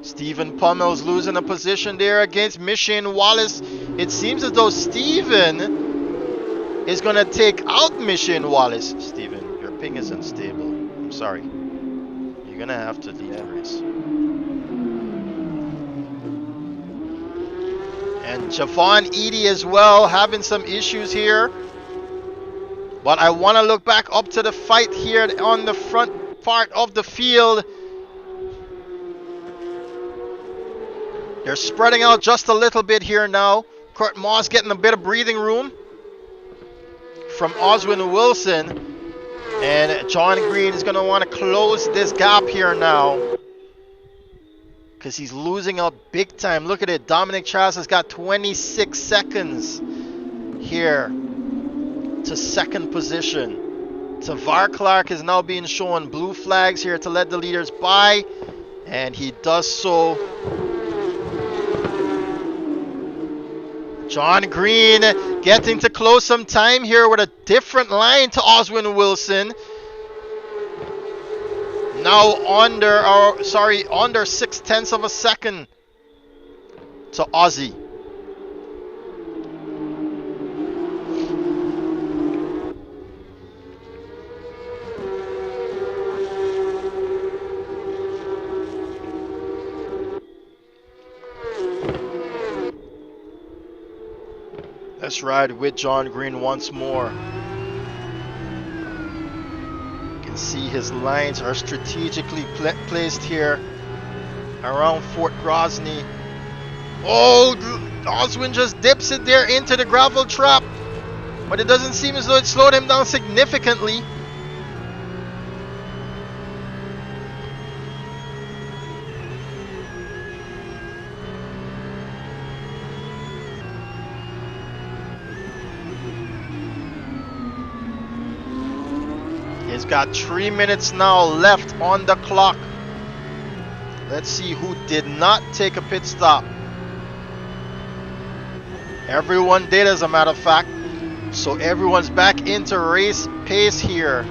Stephen Pummels losing a position there against Michelle Wallace. It seems as though Stephen is going to take out Michelle Wallace. Stephen, your ping is unstable. I'm sorry. You're going to have to leave the race. And Javon Edie as well, having some issues here. But I want to look back up to the fight here on the front part of the field. They're spreading out just a little bit here now. Kurt Moss getting a bit of breathing room from Oswin Wilson. And John Green is going to want to close this gap here now, because he's losing out big time. Look at it. Dominic Chas has got 26 seconds here to 2nd position. Tavar Clark is now being shown blue flags here to let the leaders by, and he does so. John Green getting to close some time here with a different line to Oswin Wilson. Now under 6/10 of a second to Ozzy. Let's ride with John Green once more. You can see his lines are strategically placed here around Fort Grozny. Oh, Oswin just dips it there into the gravel trap, but it doesn't seem as though it slowed him down significantly. He's got 3 minutes now left on the clock. Let's see who did not take a pit stop. Everyone did, as a matter of fact. So everyone's back into race pace here.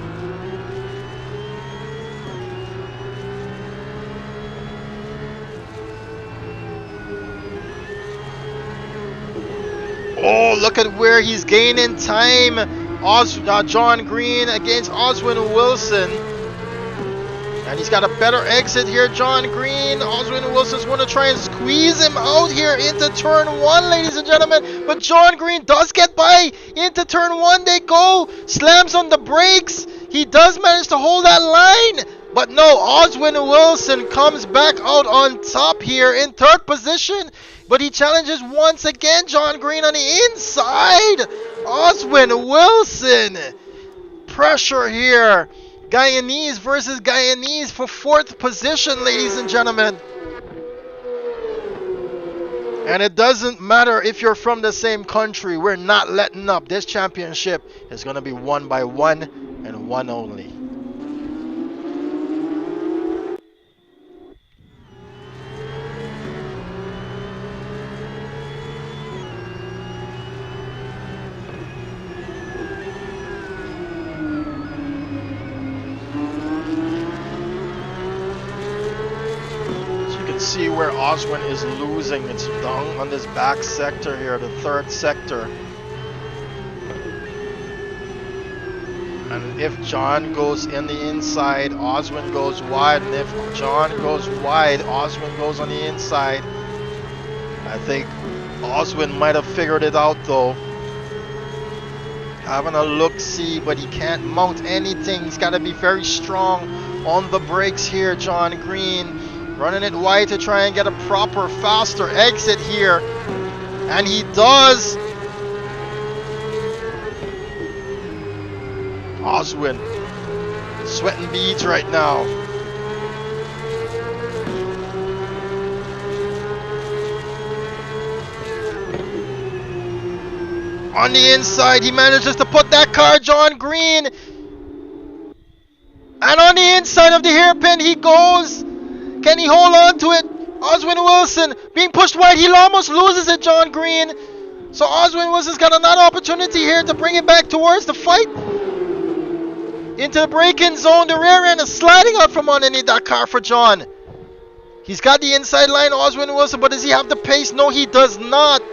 Oh, look at where he's gaining time. John Green against Oswin Wilson. And he's got a better exit here, John Green. Oswin Wilson's going to try and squeeze him out here into turn 1, ladies and gentlemen. But John Green does get by into turn 1. They go. Slams on the brakes. He does manage to hold that line. But no, Oswin Wilson comes back out on top here in 3rd position. But he challenges once again John Green on the inside. Oswin Wilson. Pressure here. Guyanese versus Guyanese for 4th position, ladies and gentlemen. And it doesn't matter if you're from the same country. We're not letting up. This championship is going to be won by one and one only. See where Oswin is losing. It's down on this back sector here, the 3rd sector. And if John goes in the inside, Oswin goes wide. And if John goes wide, Oswin goes on the inside. I think Oswin might have figured it out though. Having a look-see, but he can't mount anything. He's got to be very strong on the brakes here, John Green. Running it wide to try and get a proper, faster exit here. And he does. Oswin, sweating beads right now. On the inside, he manages to put that car, John Green. And on the inside of the hairpin, he goes. Can he hold on to it? Oswin Wilson being pushed wide. He almost loses it, John Green. So Oswin Wilson's got another opportunity here to bring it back towards the fight. Into the braking zone. The rear end is sliding out from underneath that car for John. He's got the inside line, Oswin Wilson, but does he have the pace? No, he does not.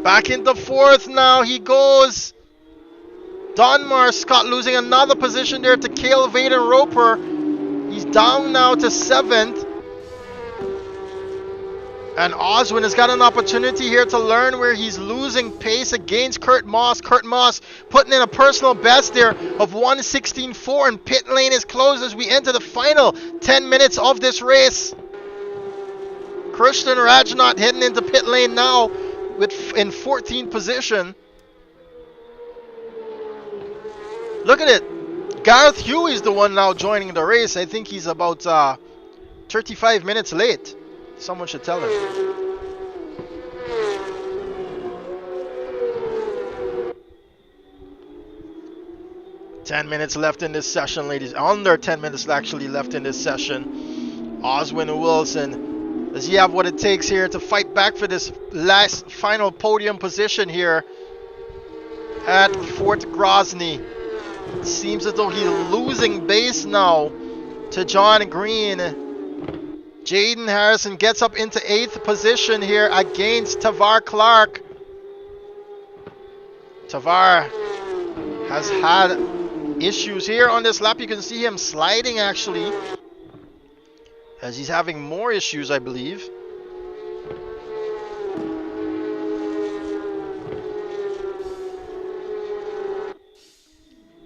Back into 4th now. He goes. Donmar Scott losing another position there to Cale Vaden Roper. He's down now to 7th. And Oswin has got an opportunity here to learn where he's losing pace against Kurt Moss. Kurt Moss putting in a personal best there of 1:16.4, and pit lane is closed as we enter the final 10 minutes of this race. Christian Rajnat heading into pit lane now in 14th position. Look at it. Gareth Huey's the one now joining the race. I think he's about 35 minutes late. Someone should tell him. $10 left in this session, ladies. Under 10 minutes actually left in this session. Oswin Wilson, does he have what it takes here to fight back for this last final podium position here at Fort Grozny? It seems as though he's losing base now to John Green. Jaden Harrison gets up into 8th position here against Tavar Clark. Tavar has had issues here on this lap. You can see him sliding actually, as he's having more issues, I believe.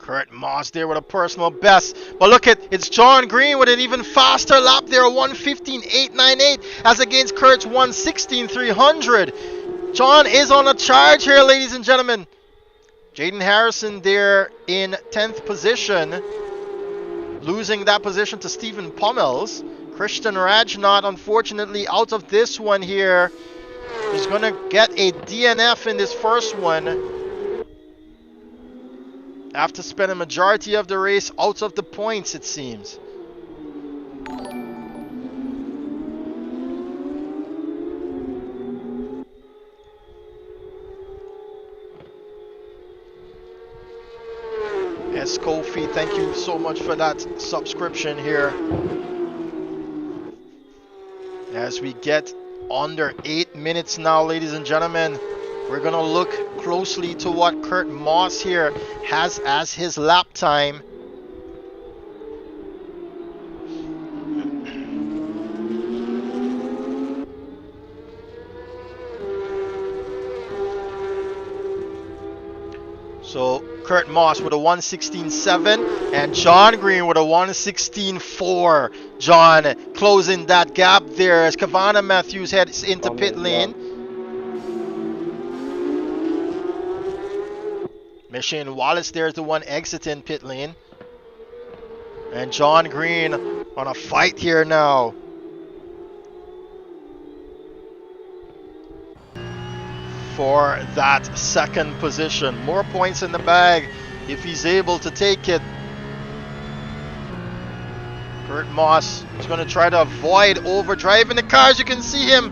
Kurt Moss there with a personal best. But look at, it's John Green with an even faster lap there, 1:15.898 as against Kurt's 1:16.300. John is on a charge here, ladies and gentlemen. Jaden Harrison there in 10th position, losing that position to Stephen Pummels. Christian Rajnot, unfortunately, out of this one here. He's going to get a DNF in this first one after spending a majority of the race out of the points, it seems. Yes, Kofi, thank you so much for that subscription here. As we get under 8 minutes now, ladies and gentlemen, we're going to look closely to what Kurt Moss here has as his lap time. So Kurt Moss with a 1:16.7 and John Green with a 1:16.4. John closing that gap there as Kavana Matthews heads into pit lane. Machine Wallace there's the one exiting pit lane. And John Green on a fight here now. For that second position. More points in the bag if he's able to take it. Kurt Moss is going to try to avoid overdriving the cars. You can see him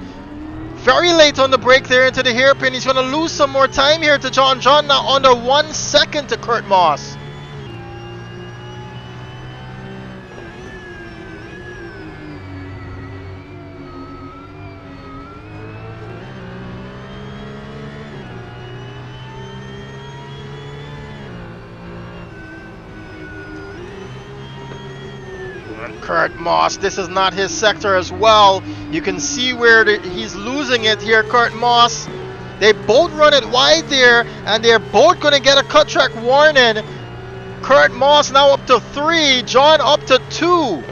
very late on the brake there into the hairpin. He's going to lose some more time here to John. John now under 1 second to Kurt Moss. Kurt Moss, this is not his sector as well. You can see where he's losing it here, Kurt Moss. They both run it wide there, and they're both going to get a cut track warning. Kurt Moss now up to 3, John up to 2.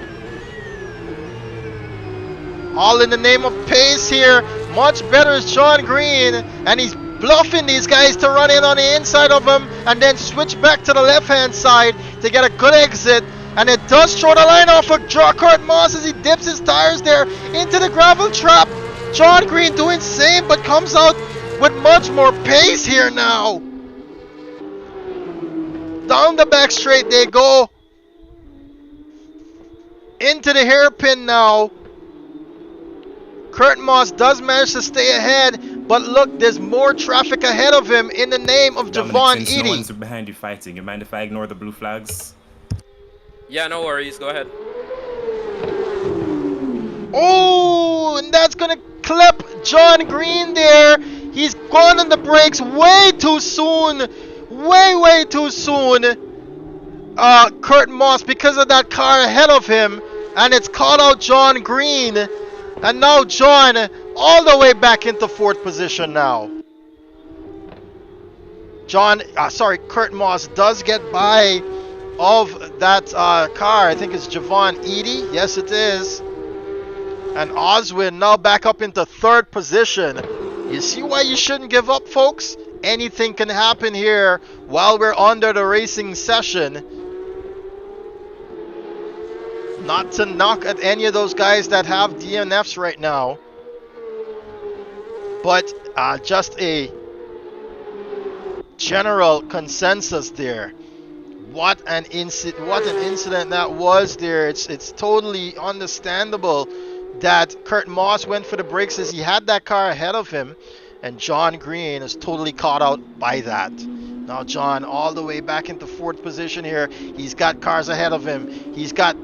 All in the name of pace here. Much better is John Green, and he's bluffing these guys to run in on the inside of him and then switch back to the left-hand side to get a good exit. And it does throw the line off of Kurt Moss as he dips his tires there into the gravel trap. John Green doing same, but comes out with much more pace here now. Down the back straight they go. Into the hairpin now. Kurt Moss does manage to stay ahead, but look, there's more traffic ahead of him in the name of Javon Since no Eady. one's behind you fighting, you mind if I ignore the blue flags? Yeah, no worries. Go ahead. Oh, and that's going to clip John Green there. He's gone on the brakes way too soon. Way too soon. Kurt Moss because of that car ahead of him. And it's caught out John Green. And now John all the way back into 4th position now. Kurt Moss does get by of that car. I think it's Javon Eady. Yes, it is. And Oswin now back up into 3rd position. You see why you shouldn't give up, folks? Anything can happen here while we're under the racing session. Not to knock at any of those guys that have DNFs right now. But just a general consensus there. What an incident that was there. It's totally understandable that Kurt Moss went for the brakes as he had that car ahead of him, and John Green is totally caught out by that. Now John all the way back into 4th position here. He's got cars ahead of him. He's got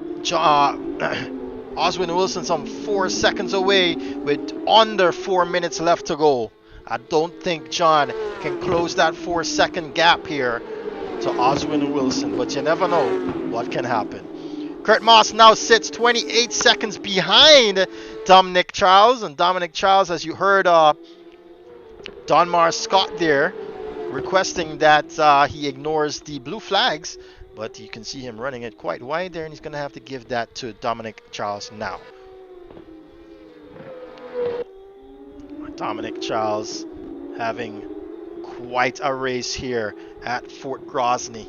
Oswin Wilson some 4 seconds away with under 4 minutes left to go. I don't think John can close that 4-second gap here to Oswin Wilson, but you never know what can happen. Kurt Moss now sits 28 seconds behind Dominic Charles, and Dominic Charles, as you heard Donmar Scott there requesting that he ignores the blue flags But you can see him running it quite wide there, and he's going to have to give that to Dominic Charles now. Dominic Charles having quite a race here at Fort Grozny.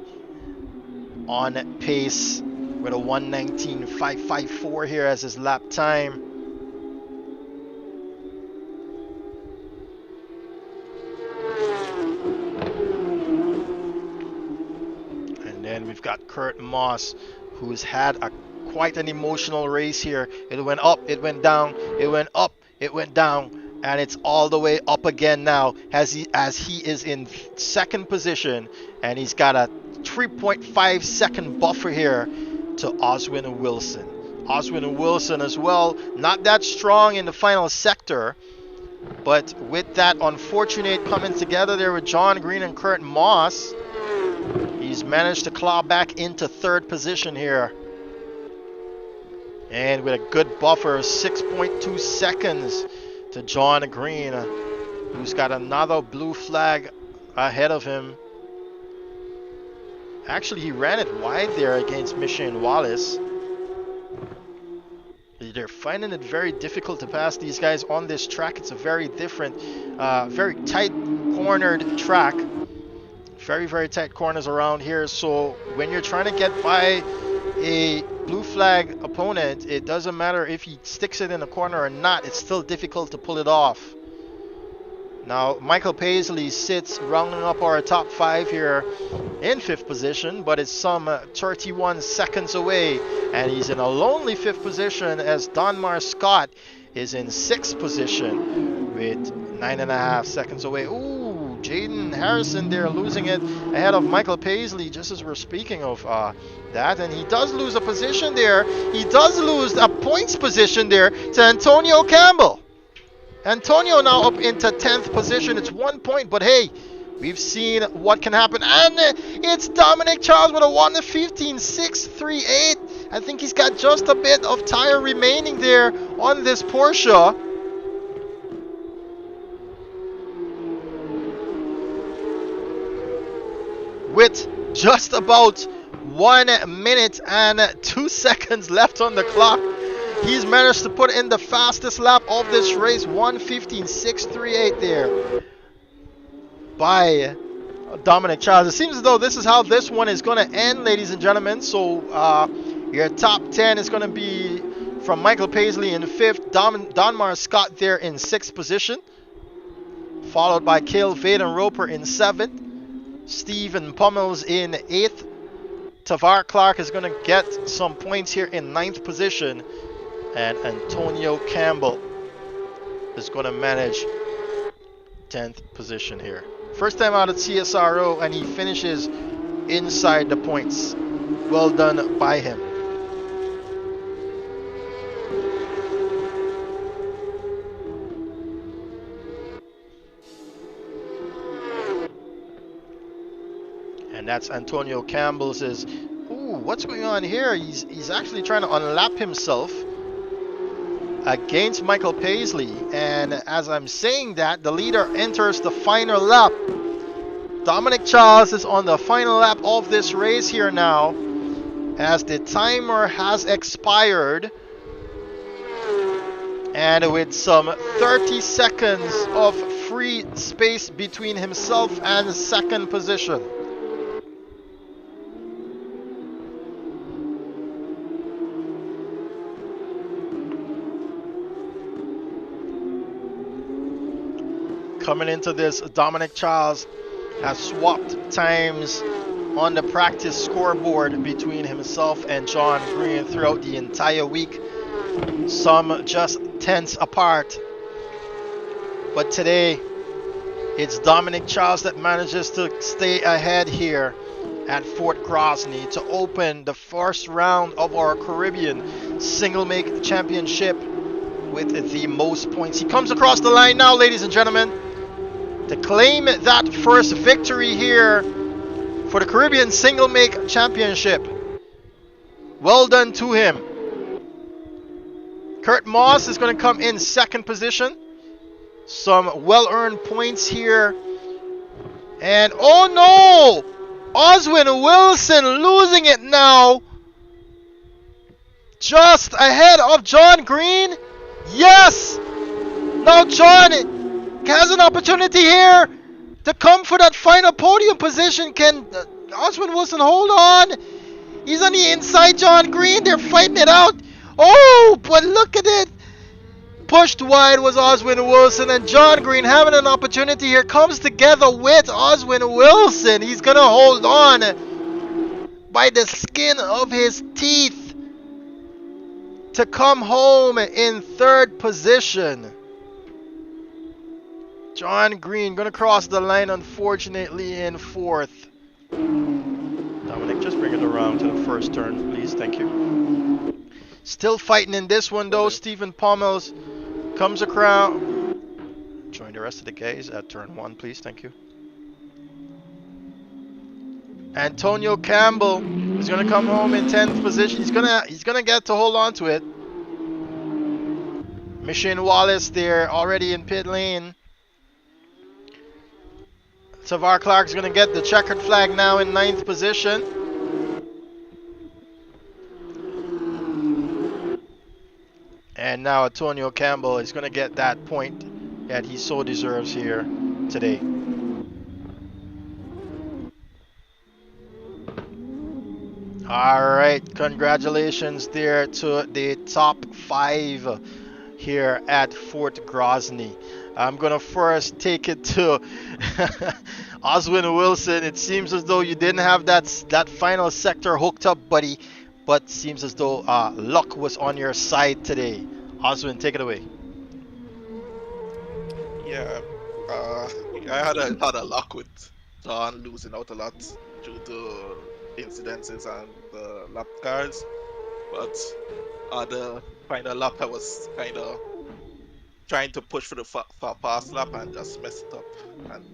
On pace with a 1:19.554 here as his lap time. And then we've got Kurt Moss, who's had quite an emotional race here. It went up, it went down, it went up, it went down, and it's all the way up again now as he is in second position, and he's got a 3.5 second buffer here to Oswin Wilson. Oswin Wilson as well, not that strong in the final sector, but with that unfortunate coming together there with John Green and Kurt Moss, he's managed to claw back into third position here. And with a good buffer of 6.2 seconds to John Green, who's got another blue flag ahead of him. Actually, he ran it wide there against Michelle Wallace. They're finding it very difficult to pass these guys on this track. It's a very different, very tight cornered track. Very, very tight corners around here. So when you're trying to get by a blue flag opponent, it doesn't matter if he sticks it in the corner or not. It's still difficult to pull it off. Now, Michael Paisley sits rounding up our top 5 here in 5th position, but it's some 31 seconds away, and he's in a lonely 5th position as Donmar Scott is in 6th position with 9.5 seconds away. Ooh, Jaden Harrison there losing it ahead of Michael Paisley, just as we're speaking of that, and he does lose a position there. He does lose a points position there to Antonio Campbell. Antonio now up into 10th position. It's 1 point, but hey, we've seen what can happen. And it's Dominic Charles with a 1:15.638. I think he's got just a bit of tire remaining there on this Porsche. With just about 1 minute and 2 seconds left on the clock, he's managed to put in the fastest lap of this race, 1:15.638 there by Dominic Charles. It seems as though this is how this one is going to end, ladies and gentlemen. So your top 10 is going to be from Michael Paisley in 5th, Donmar Scott there in 6th position, followed by Cale Vaden Roper in 7th, Stephen Pummels in 8th, Tavar Clark is going to get some points here in 9th position, and Antonio Campbell is going to manage 10th position here. First time out at CSRO, and he finishes inside the points. Well done by him. And that's Antonio Campbell's. Ooh, what's going on here? He's actually trying to unlap himself against Michael Paisley, and as I'm saying that, the leader enters the final lap. Dominic Charles is on the final lap of this race here now, as the timer has expired, and with some 30 seconds of free space between himself and second position. Coming into this, Dominic Charles has swapped times on the practice scoreboard between himself and John Green throughout the entire week. Some just tenths apart. But today, it's Dominic Charles that manages to stay ahead here at Fort Grozny to open the first round of our Caribbean Single Make Championship with the most points. He comes across the line now, ladies and gentlemen, to claim that first victory here for the Caribbean Single Make Championship. Well done to him. Kurt Moss is going to come in second position. Some well-earned points here. And oh no! Oswin Wilson losing it now. Just ahead of John Green. Yes! Now John has an opportunity here to come for that final podium position. Can Oswin Wilson hold on? He's on the inside, John Green. They're fighting it out. Oh, but look at it. Pushed wide was Oswin Wilson, and John Green having an opportunity here comes together with Oswin Wilson. He's going to hold on by the skin of his teeth to come home in third position. John Green going to cross the line, unfortunately, in fourth. Dominic, just bring it around to the first turn, please. Thank you. Still fighting in this one, though. Stephen Pommels comes across. Join the rest of the guys at turn 1, please. Thank you. Antonio Campbell is going to come home in 10th position. He's gonna get to hold on to it. Machine Wallace there already in pit lane. Tavar Clark's going to get the checkered flag now in 9th position. And now Antonio Campbell is going to get that point that he so deserves here today. Alright, congratulations there to the top 5 here at Fort Grozny. I'm gonna first take it to Oswin Wilson. It seems as though you didn't have that final sector hooked up, buddy, but seems as though luck was on your side today. Oswin, take it away. Yeah, I had a lot of luck with John losing out a lot due to incidences and the lap cars, but the final lap I was kind of trying to push for the fast lap and just messed it up, and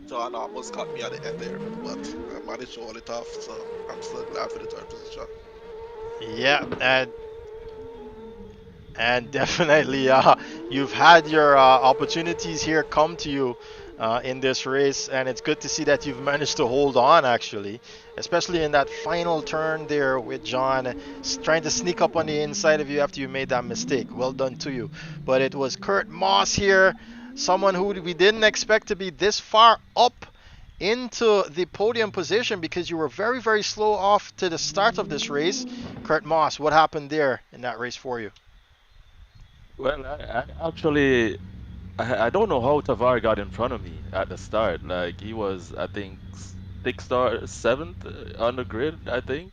John almost caught me at the end there, but I managed to hold it off, so I'm still glad for the third position. Yeah, and definitely you've had your opportunities here come to you in this race, and it's good to see that you've managed to hold on, actually, especially in that final turn there with John trying to sneak up on the inside of you after you made that mistake. Well done to you. But it was Kurt Moss here, someone who we didn't expect to be this far up into the podium position because you were very, very slow off to the start of this race. Kurt Moss, what happened there in that race for you? Well, I actually, I don't know how Tavar got in front of me at the start. Like, he was, I think, 7th on the grid, I think.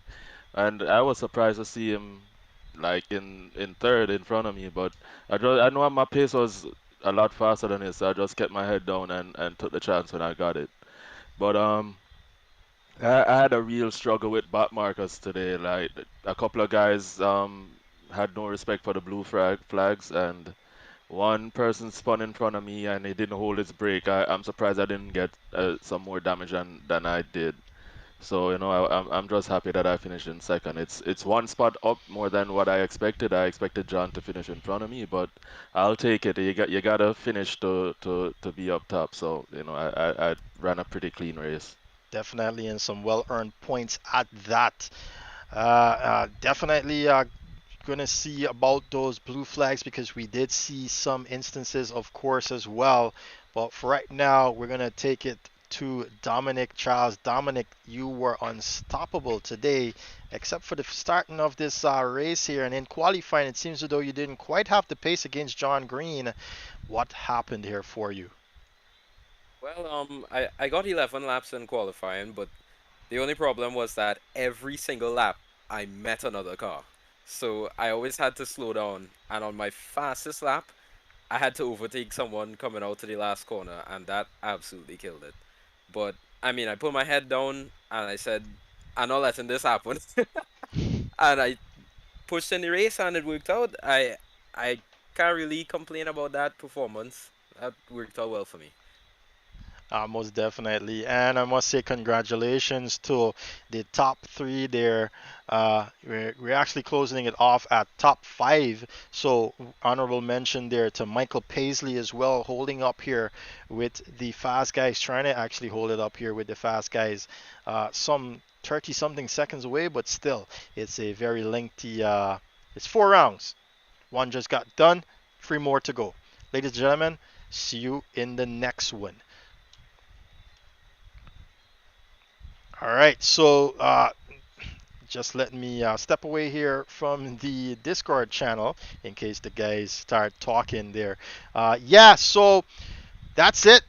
And I was surprised to see him, like, in third in front of me. But I know my pace was a lot faster than his, so I just kept my head down and took the chance when I got it. But I had a real struggle with back markers today. Like, a couple of guys had no respect for the blue flags, and one person spun in front of me and he didn't hold his brake. I'm surprised I didn't get some more damage than I did. So, you know, I'm just happy that I finished in second. It's one spot up more than what I expected. I expected John to finish in front of me, but I'll take it. You gotta finish to be up top. So, you know, I ran a pretty clean race. Definitely, and some well-earned points at that. Definitely going to see about those blue flags because we did see some instances, of course, as well. But for right now, we're going to take it to Dominic Charles. Dominic, you were unstoppable today, except for the starting of this race here. And in qualifying, it seems as though you didn't quite have the pace against John Green. What happened here for you? Well, I got 11 laps in qualifying, but the only problem was that every single lap I met another car. So I always had to slow down, and on my fastest lap, I had to overtake someone coming out to the last corner, and that absolutely killed it. But I mean, I put my head down and I said, I'm not letting this happen. And I pushed in the race and it worked out. I can't really complain about that performance. That worked out well for me. Most definitely. And I must say congratulations to the top three there. We're actually closing it off at top five. So honorable mention there to Michael Paisley as well, holding up here with the fast guys, trying to actually hold it up here with the fast guys. Some 30 something seconds away, but still, it's a very lengthy, it's 4 rounds. One just got done, three more to go. Ladies and gentlemen, see you in the next one. All right, so just let me step away here from the Discord channel in case the guys start talking there. Yeah, so that's it.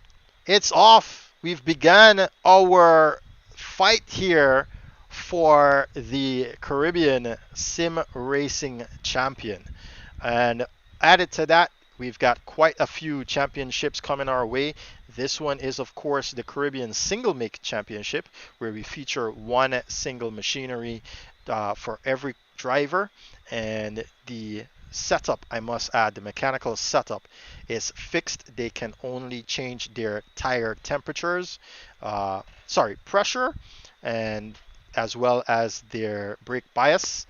It's off. We've begun our fight here for the Caribbean Sim Racing Champion. And added to that, we've got quite a few championships coming our way. This one is, of course, the Caribbean Single Make Championship, where we feature one single machinery for every driver. And the setup, I must add, the mechanical setup is fixed. They can only change their tire temperatures, pressure, and as well as their brake bias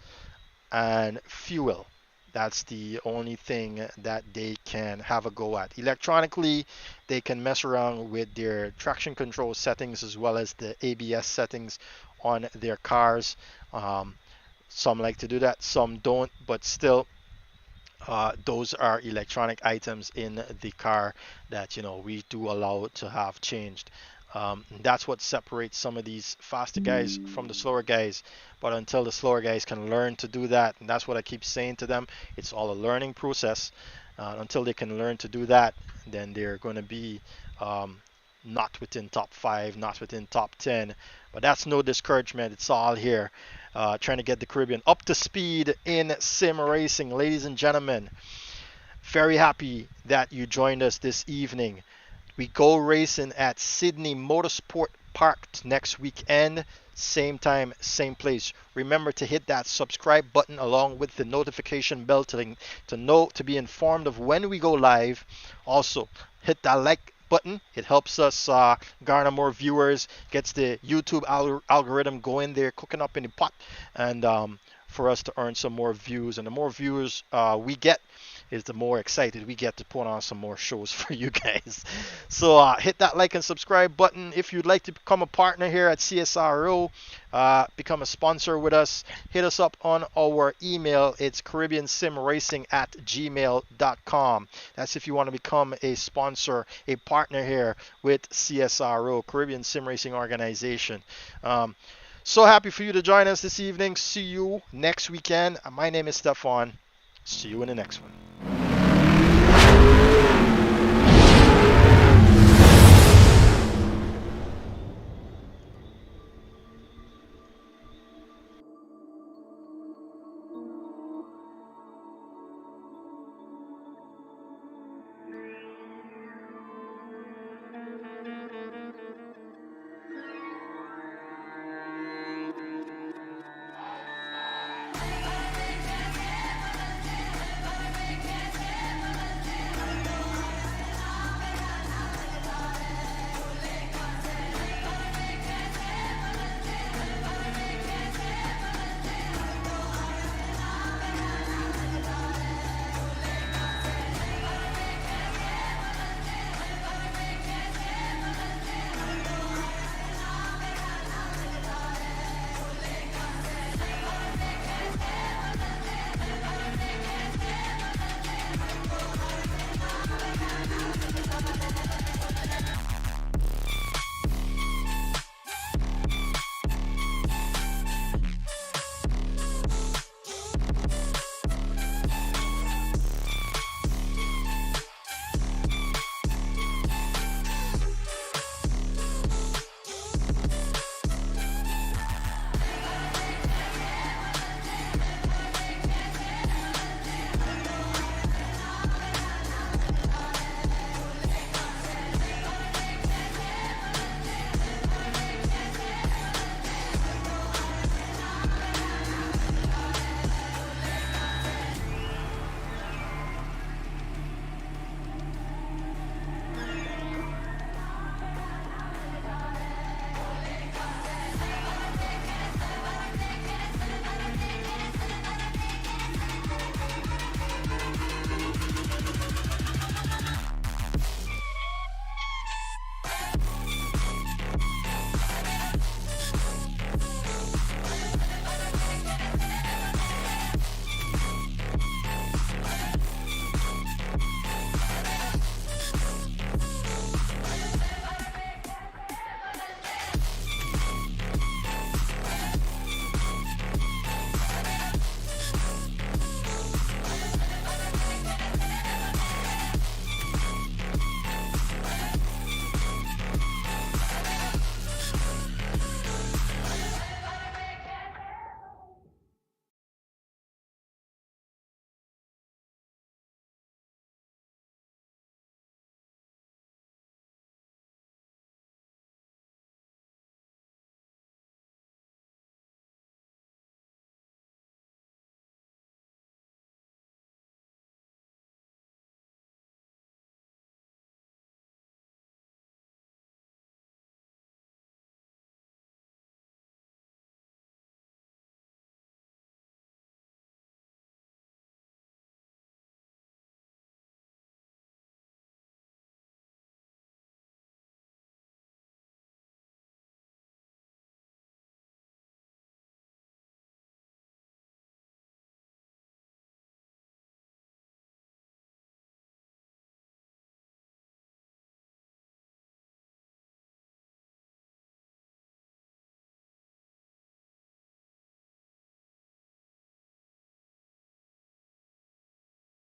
and fuel. That's the only thing that they can have a go at. Electronically, they can mess around with their traction control settings as well as the ABS settings on their cars. Some like to do that, some don't, but still, those are electronic items in the car that we do allow to have changed. That's what separates some of these faster guys from the slower guys. But until the slower guys can learn to do that, and that's what I keep saying to them, it's all a learning process. Until they can learn to do that, then they're going to be not within top five, not within top 10. But that's no discouragement. It's all here. Trying to get the Caribbean up to speed in sim racing. Ladies and gentlemen, very happy that you joined us this evening. We go racing at Sydney Motorsport Park next weekend. Same time, same place. Remember to hit that subscribe button along with the notification bell to be informed of when we go live. Also, hit that like button. It helps us garner more viewers, gets the YouTube algorithm going there, cooking up in the pot, and for us to earn some more views. And the more viewers we get, is the more excited we get to put on some more shows for you guys. So hit that like and subscribe button. If you'd like to become a partner here at CSRO, become a sponsor with us, hit us up on our email. It's caribbeansimracing@gmail.com. That's if you want to become a sponsor, a partner here with CSRO, Caribbean Sim Racing Organization. So happy for you to join us this evening. See you next weekend. My name is Stefan. See you in the next one.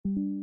you